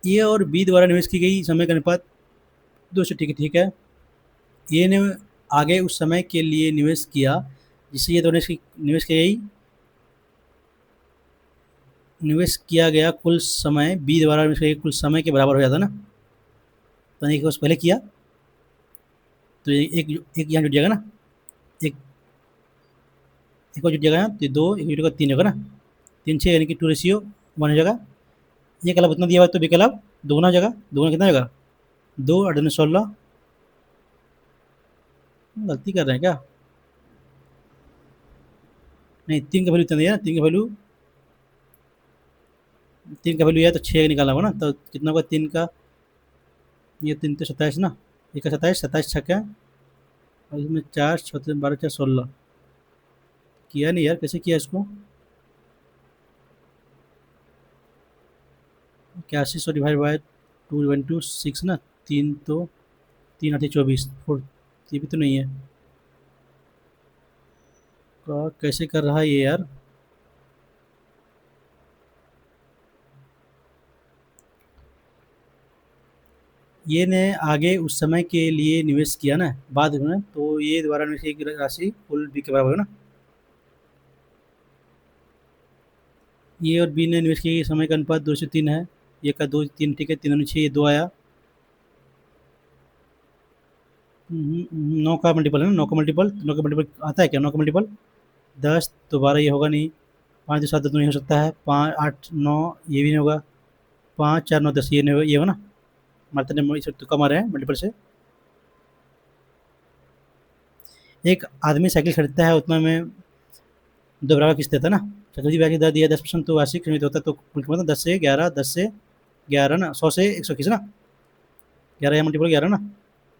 S1: ए और बी द्वारा निवेश की गई समय का अनुपात 2 से, ठीक है, ठीक है। ए ने आगे उस समय के लिए निवेश किया जिससे ये दोनों निवेश किया गया कुल समय बी द्वारा निवेश किया गया कुल समय के बराबर हो जाता ना, तो एक वर्ष पहले किया तो एक एक यहाँ जुट जाएगा ना, एक एक और जुट जाएगा ना, तो 2 एक जुटेगा 3 होगा ना, 3 6 यानी कि 2:1 हो जाएगा। ये कलब उतना दिया हुआ तो बी कलब दोगुना हो जाएगा, दोगुना कितना होगा 2 8 दूनी 16। गलती कर रहे हैं क्या? नहीं, 3 का वैल्यू इतना दिया, 3 का वैल्यू है तो 6 निकालना होगा ना, तो कितना होगा 3 का, ये 3 तो 27 ना, एक का 27, 27 छक्का और इसमें 4 6 12 4 16। किया नहीं यार, कैसे किया इसको? 81 डिवाइड बाय 2 ना, 3 तो 3 8 24 4, ये भी तो नहीं है, तो कैसे कर रहा है ये यार? ये ने आगे उस समय के लिए निवेश किया ना बाद में, तो ये द्वारा निवेश की राशि कुल बी के बराबर है ना। ये और बी ने निवेश किए समय का अनुपात 2:3 है, ये का 2 3, ठीक है, 3 6 ये 2 आया। 9 का मल्टीपल है ना, 9 का मल्टीपल आता है क्या? 9 का मल्टीपल 10 तो 12, ये होगा नहीं। 5 2 7 तो नहीं हो सकता है, 5 8 9 ये भी नहीं होगा, 5 4 9 10 ये नहीं होगा, ये होगा ना, मारते ने इसे तुक्का मारे हैं मल्टीपल से। एक आदमी साइकिल खरीदता है उतना में 2 बराबर किस्त देता है ना, चक्रवृद्धि ब्याज की दर दिया 10% तो वार्षिक कितनी होता है, तो कुल कितना 10 से 11 10 से 11 ना, 100 से 121 ना, 11 या मल्टीपल 11 ना,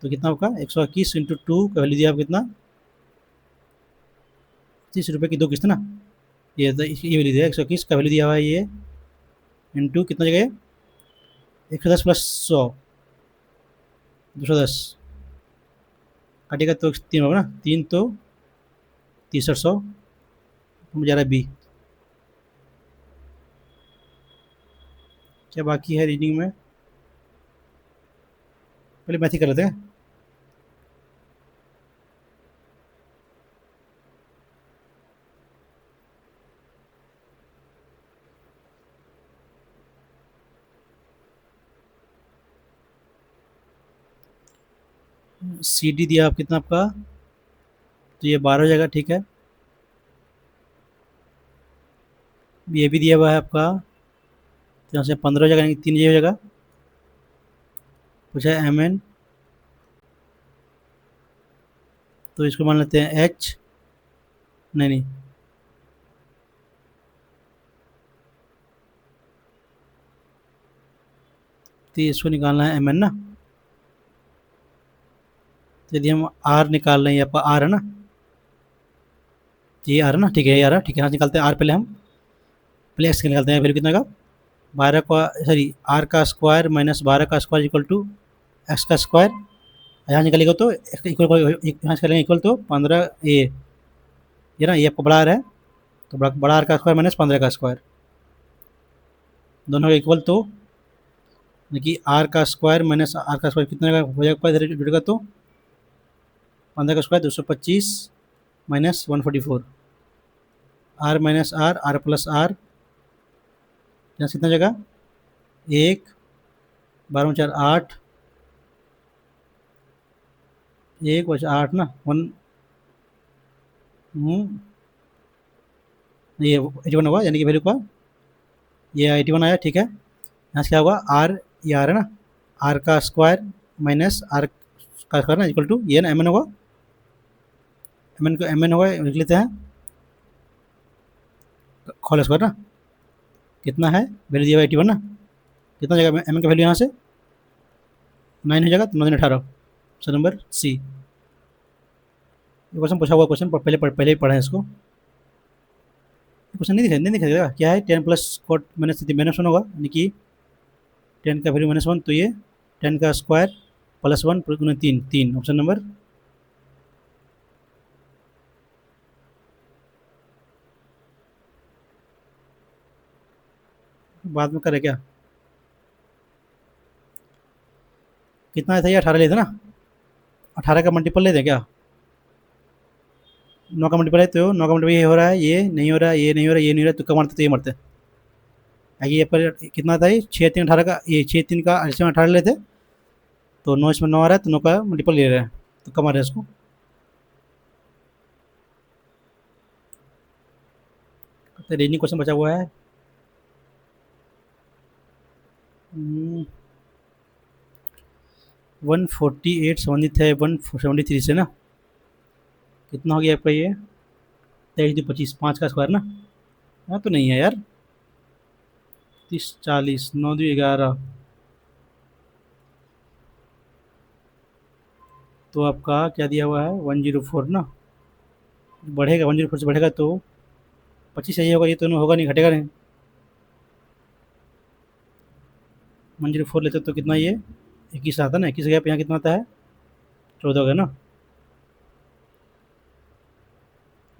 S1: तो कितना होगा 121 इंटू 2 का वैल्यू दिया आप कितना 30 रुपये की 2 किस्त ना, ये वैल्यू दिया 121 का वैल्यू दिया हुआ है ये, इंटू कितना जगह 110 प्लस 100 210 काटेगा तो 3 होगा ना, 3 तो 6300, मुझे आ रहा है बी। क्या बाकी है रीडिंग में? पहले मैथ ही कर लेते हैं। सी डी दिया आप कितना आपका, तो ये 12 हो जाएगा, ठीक है। ये भी दिया हुआ है आपका, तो यहाँ से 15 हो जाएगा, यानी 3 ये हो जाएगा। पूछा है एम एन, तो इसको मान लेते हैं एच, नहीं नहीं, तो इसको निकालना है एम एन ना, तो यदि हम आर निकाल रहे हैं, आपका आर है ना, ये आर है ना, ठीक है, ये आर है, ठीक है, यहाँ से निकालते हैं आर, पहले हम पहले एक्स का निकालते हैं, वैल्यू कितना का 12 का, सॉरी आर का स्क्वायर माइनस 12 का स्क्वायर इक्वल टू एक्स का स्क्वायर, यहाँ निकालेगा तो इक्वल, यहाँ से करेंगे इक्वल तो 15 ये ना, ये आपको बड़ा आर है, तो बड़ा आर का स्क्वायर माइनस 15 का स्क्वायर, दोनों का इक्वल तो कि आर का स्क्वायर माइनस आर का स्क्वायर कितने का हो जाएगा, इधर जुड़ेगा तो 15 का square 225 minus 144, R minus R, R plus R, यहाँ से कितना जगह 1 12 4 8 एक बचा 8 ना, 1। ये 81 होगा, यानी कि वैल्यू का ये 81 आया, ठीक है। यहाँ से क्या होगा, आर, ये आर है ना, आर का स्क्वायर माइनस आर का स्क्वायर ना इक्वल टू ये ना एम एन होगा, एम एन होगा, लिख लेते हैं होल स्क्वायर ना। कितना है वैल्यू दिया हुआ 81 ना, कितना जाएगा एम एन का वैल्यू यहाँ से 9 हो जाएगा, तो 9 18। Option number C. ये क्वेश्चन पूछा हुआ क्वेश्चन पहले ही पढ़ा है इसको। क्वेश्चन नहीं दिखेगा क्या है, 10 प्लस कोट -1 होगा, यानी कि 10 का वैल्यू -1, तो ये 10 का स्क्वायर +1 गुना 3 3। ऑप्शन नंबर बाद में करे क्या, कितना था ये 18 लेते ना, 18 का मल्टीपल लेते हैं क्या, 9 का मल्टीपल है, तो 9 का मल्टीपल ये हो रहा है, ये नहीं हो रहा है, ये नहीं हो रहा है, ये नहीं हो रहा है, तुक्का मारते तो ये मरते। आगे ये पर कितना था, ये 6 3 18 का, ये 6 3 का 18 लेते, तो 9 इसमें 9 आ रहा है, तो 9 का मल्टीपल ले रहा है, तुक्का मार रहे हैं इसको। तो रीजनिंग क्वेश्चन बचा हुआ है। 148 संबंधित है 173 से ना, कितना हो गया आपका ये 23 2 25, 5 का स्क्वायर ना। हाँ तो नहीं है यार, 30 40 9 2 11, तो आपका क्या दिया हुआ है 104 ना, बढ़ेगा 104 से बढ़ेगा तो 25 सही होगा, ये तो होगा नहीं, घटेगा नहीं। 104 लेते तो कितना ये 21 आता ना, 21 गया, यहाँ कितना आता है 14 हो गया ना।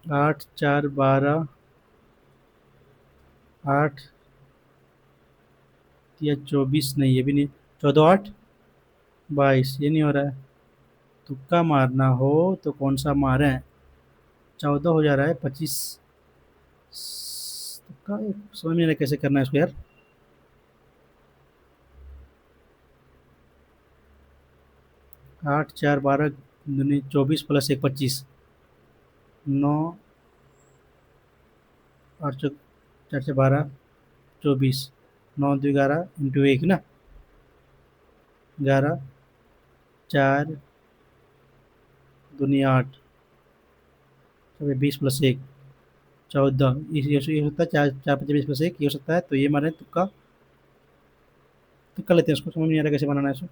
S1: 8 4 12, 8 या 24 नहीं, ये भी नहीं, 14 8 22, ये नहीं हो रहा है। तुक्का मारना हो तो कौन सा मारें, 14 हो जा रहा है, 25 तुक्का समझ नहीं आ रहा कैसे करना है इसको यार। 8 4 12 दूनी 24 प्लस 1 25, 9 8 4 से 12 24, 9 2 11 इंटू 1 ना, 11 4 दूनी 8, 20 + 1 14, ये हो सकता है, 4 4 5 20 + 1 ये हो सकता है, तो ये मारे तुक्का, तुक्का लेते हैं, इसको समझ नहीं आ रहा कैसे बनाना है इसको।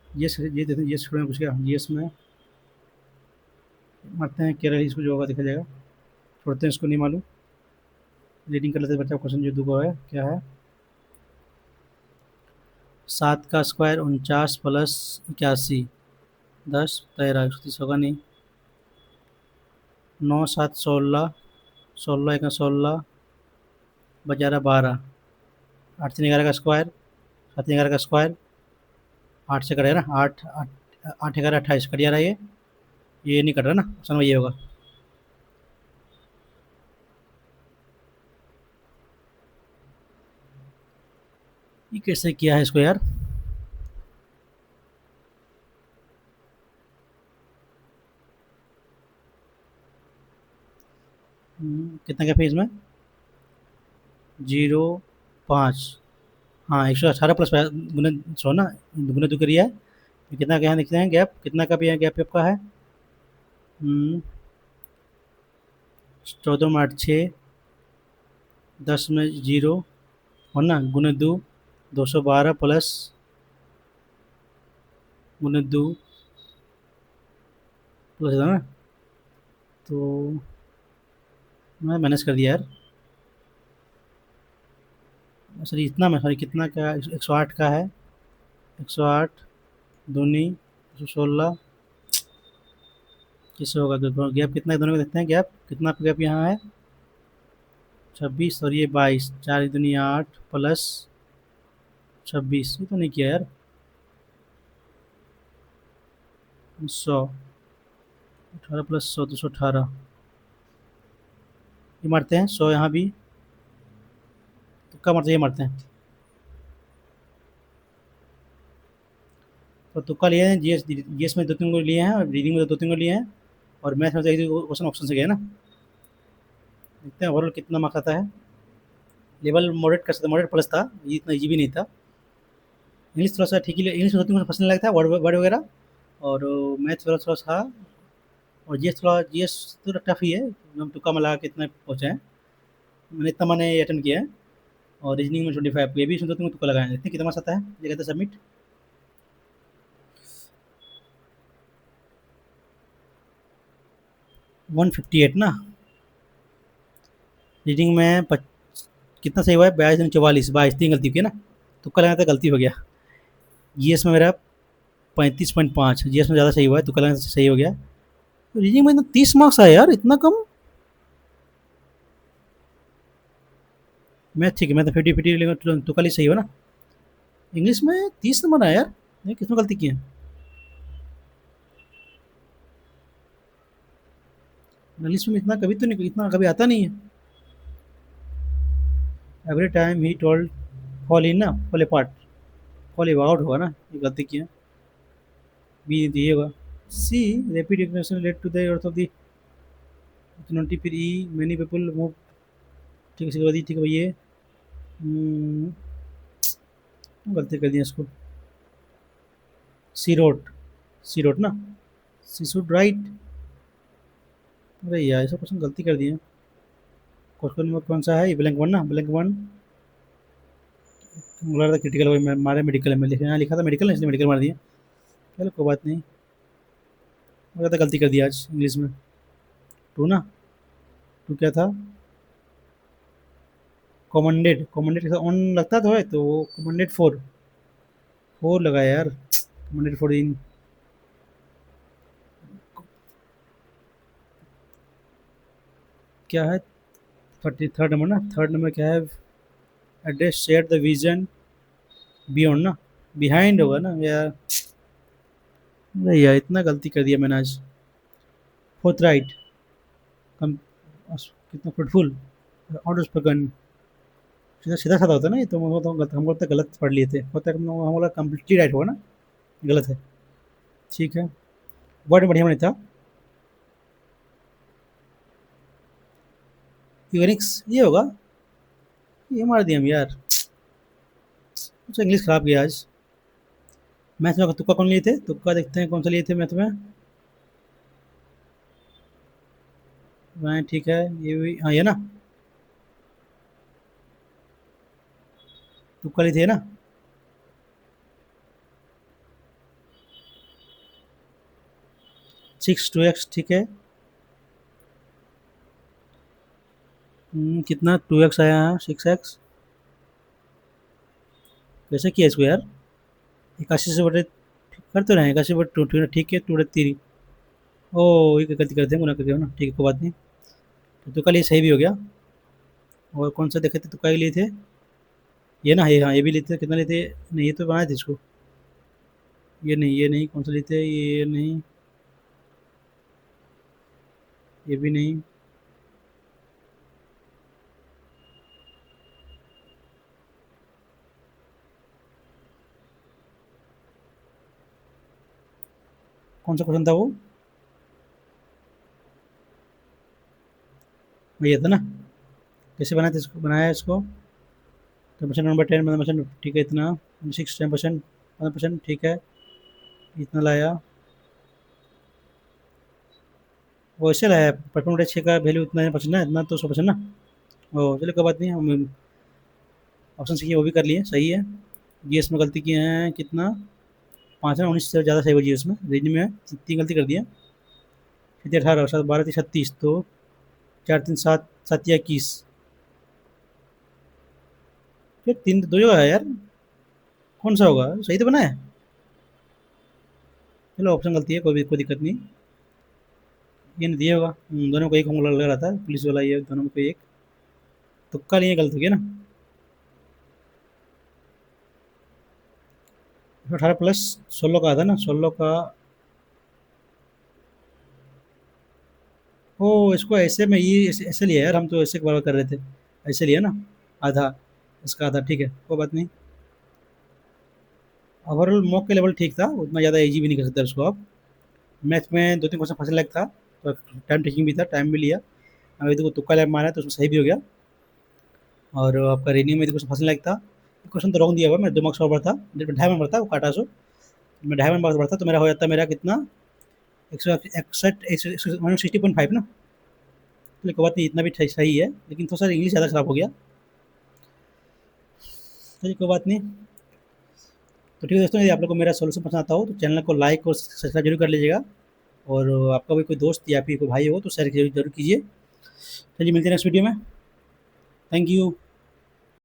S1: ये देते ये स्टूडेंट पूछ गया, ये इसमें मारते हैं केरल, इसको जो होगा देखा जाएगा, छोड़ते हैं इसको, नहीं मालूम। रीडिंग कर लेते हैं बच्चा, क्वेश्चन जो दुगो है क्या है, 7 का स्क्वायर 49 प्लस 81, 10 13 130 होगा नहीं, 9 7 16, 16 1 16 11 12, 8 3 11 का स्क्वायर, 7 3 11 का स्क्वायर, 8 से कटेगा ना, 8 8 8 11 28 कट जा रहा है, ये नहीं कट रहा ना, ऑप्शन में ये होगा। ये कैसे किया है इसको यार, कितना क्या इसमें 0 5, हाँ 118 प्लस गुना 100 ना, गुना 2 करिए, कितना क्या देखते हैं गैप, कितना का भी है गैप आपका है, 14 में 8 6, 10 में 0 और ना गुना 2, 212 प्लस गुना 2 प्लस है ना, तो मैं मैनेज कर दिया यार, सॉरी इतना में, सॉरी कितना का 108 का है, 108 दूनी 116, किससे होगा, तो गैप कितना है दोनों में देखते हैं, गैप कितना गैप यहाँ है 26 और ये 22, 4 दूनी 8 प्लस 26, ये तो नहीं किया यार, 100, 18 प्लस 100 218, ये मारते हैं 100 यहाँ भी, तुक्का मारते ये मारते हैं। तो तुक्का लिए हैं, जीएस जीएस में 2-3 को लिए हैं और रीडिंग में 2-3 को लिए हैं और मैथ में तो 1 क्वेश्चन ऑप्शन से गया ना। देखते हैं ओवरऑल कितना मार्क्स आता है। लेवल मॉडरेट कर सकते, मॉडरेट प्लस था, ये इतना ईज़ी भी नहीं था। इंग्लिश थोड़ा-सा ठीक ही, इंग्लिश में 2-3 क्वेश्चन पसंद लगता है, वर्ड वर्ड वगैरह, और मैथ थोड़ा-थोड़ा था, और जीएस तो टफ ही है, हम तुक्का में लगा के इतना पहुँचे हैं। मैंने अटेम्प्ट किया है। और रीजनिंग में 25, ये भी इसमें 2-3 तुक्का लगाए हैं। देखते हैं कितना मार्क्स आता है। ये कहते हैं सबमिट। 158 ना। रीडिंग में कितना सही हुआ है, 22 दूनी 44, 22 3 गलती की है ना। तुक्का लगाया था, गलती हो गया। जीएस में मेरा 35.5, जीएस में ज़्यादा सही हुआ है, तुक्का लगाने से सही हो गया। रीडिंग में इतना 30 मार्क्स आए यार, इतना कम। मैथ ठीक है, मैं तो 50-50 तुक्का लिए सही हो ना। इंग्लिश में 30 नंबर आया यार, ये किसमें गलती की है। इंग्लिश में इतना कभी तो नहीं, इतना कभी आता नहीं है। Every time he told fall in ना, फॉल अपार्ट, फॉल आउट होगा ना, ये गलती की है। बी ये होगा। C, rapid expression led to the earth of the economic, फिर ई मेनी पीपल मूव। ठीक है, इसके बाद ठीक है ये। हम्म, गलती कर दिया इसको। सी रोट, सी रोट ना। सी शुड राइट। अरे यार, ऐसा क्वेश्चन गलती कर दिए। क्वेश्चन नंबर कौन सा है, ये ब्लैंक वन ना, ब्लैंक वन। मुझे लगा था क्रिटिकल, वही मैं मारे मेडिकल में लिखा, यहाँ लिखा था मेडिकल, इसलिए मेडिकल मार दिया। चलो कोई बात नहीं। मुझे लगता है गलती कर दिया आज इंग्लिश में। टू ना। टू क्या था, कॉमंडेड, कॉमंडेड के साथ ऑन लगता तो है, तो कॉमंडेड फोर, फोर लगा यार, कॉमंडेड फोर इन। क्या है, 33rd नंबर ना, थर्ड नंबर क्या है, address share the vision beyond ना, बिहाइंड होगा ना यार। अरे यार, इतना गलती कर दिया मैंने आज। फोर्थ राइट, कम, कितना फ्रूटफुल, और उस पर गन, सीधा सीधा साधा होता है ना, ये तो हम लोग तो गलत पढ़ लिए थे, होता है हम लोग कम्प्लीटली राइट होगा ना, गलत है। ठीक है, वर्ड बढ़िया नहीं था। यूनिक्स ये होगा, ये मार दिया हम यार। अच्छा, इंग्लिश खराब गया आज। मैथ में तुक्का कौन लिए थे, तुक्का देखते हैं कौन सा लिए थे मैथ में। मैं ठीक है, ये भी हाँ, ये ना, तुक्का लिए थे ना। 6 2x ठीक है। कितना 2x आया है, 6x। कैसे किया इसको यार, 81 से बटे, कर तो रहे हैं 81/2, ठीक है, 2/3। ओ, ये गलती करते हैं, गुना करके हो ना, ठीक है कोई बात नहीं। तो तुक्का लिए सही भी हो गया। और कौन सा देखे थे तुक्का के लिए थे, ये ना, ये हाँ, ये भी लेते, कितना लेते, नहीं ये तो बनाए थे इसको। ये नहीं, ये नहीं, कौन सा लेते, ये नहीं, ये भी नहीं। कौन सा क्वेश्चन था वो, ये था ना। कैसे बनाए थे इसको, बनाया इसको। 10% नंबर 10 10%, ठीक है इतना। 6 10%, 15% ठीक है, इतना लाया। वो ऐसे लाया, 55/6 का वैल्यू इतना परसेंट ना, इतना तो 100% ना। ओ चलो कोई बात नहीं, हम ऑप्शन सी वो भी कर लिए, सही है। जीएस में गलती किए हैं कितना, 5 है, 19 से ज़्यादा सही हुआ जीएस में, रीजनिंग में 3 गलती कर दिए। फिर 18, 7 12 3 36, तो 4 3 7, 7 या 21, फिर 3 दो जगह है यार, कौन सा होगा, सही तो बना है। चलो ऑप्शन गलती है, कोई दिक्कत नहीं। ये नहीं दिया होगा। दोनों को एक होंगे लग रहा था, पुलिस वाला ये, दोनों को एक। तुक्का लिए गलत हो गया ना। 18+16 का था ना, 16 का। ओ, इसको ऐसे में ये ऐसे लिया यार, हम तो ऐसे बार कर रहे थे, ऐसे लिया ना, आधा। इसका था, ठीक है, कोई बात नहीं। ओवरऑल मॉक का लेवल ठीक था, उतना ज़्यादा इजी भी नहीं कर सकते उसको आप। मैथ में 2-3 क्वेश्चन फंसने लायक था, तो टाइम टेकिंग भी था, टाइम भी लिया। अभी देखो तुक्का लैब मारा है तो उसमें सही भी हो गया। और आपका रीजनिंग में क्वेश्चन फंसने लायक था, क्वेश्चन तो रॉन्ग दिया हुआ, मेरा 2 मार्क्स और था, 2.5 नंबर था, वो काटा सो। मैं 2.5 नंबर बढ़ता तो मेरा हो जाता, मेरा कितना, 161, 60.5 ना। चलिए कोई बात नहीं, इतना भी सही है, लेकिन थोड़ा सा इंग्लिश ज़्यादा खराब हो गया। चलिए कोई बात नहीं। तो ठीक है दोस्तों, यदि आप लोग को मेरा सॉल्यूशन पसंद आता हो तो चैनल को लाइक और सब्सक्राइब जरूर कर लीजिएगा। और आपका भी कोई दोस्त या फिर कोई भाई हो तो शेयर जरूर जरूर कीजिए। चलिए मिलते हैं नेक्स्ट वीडियो में। Thank you.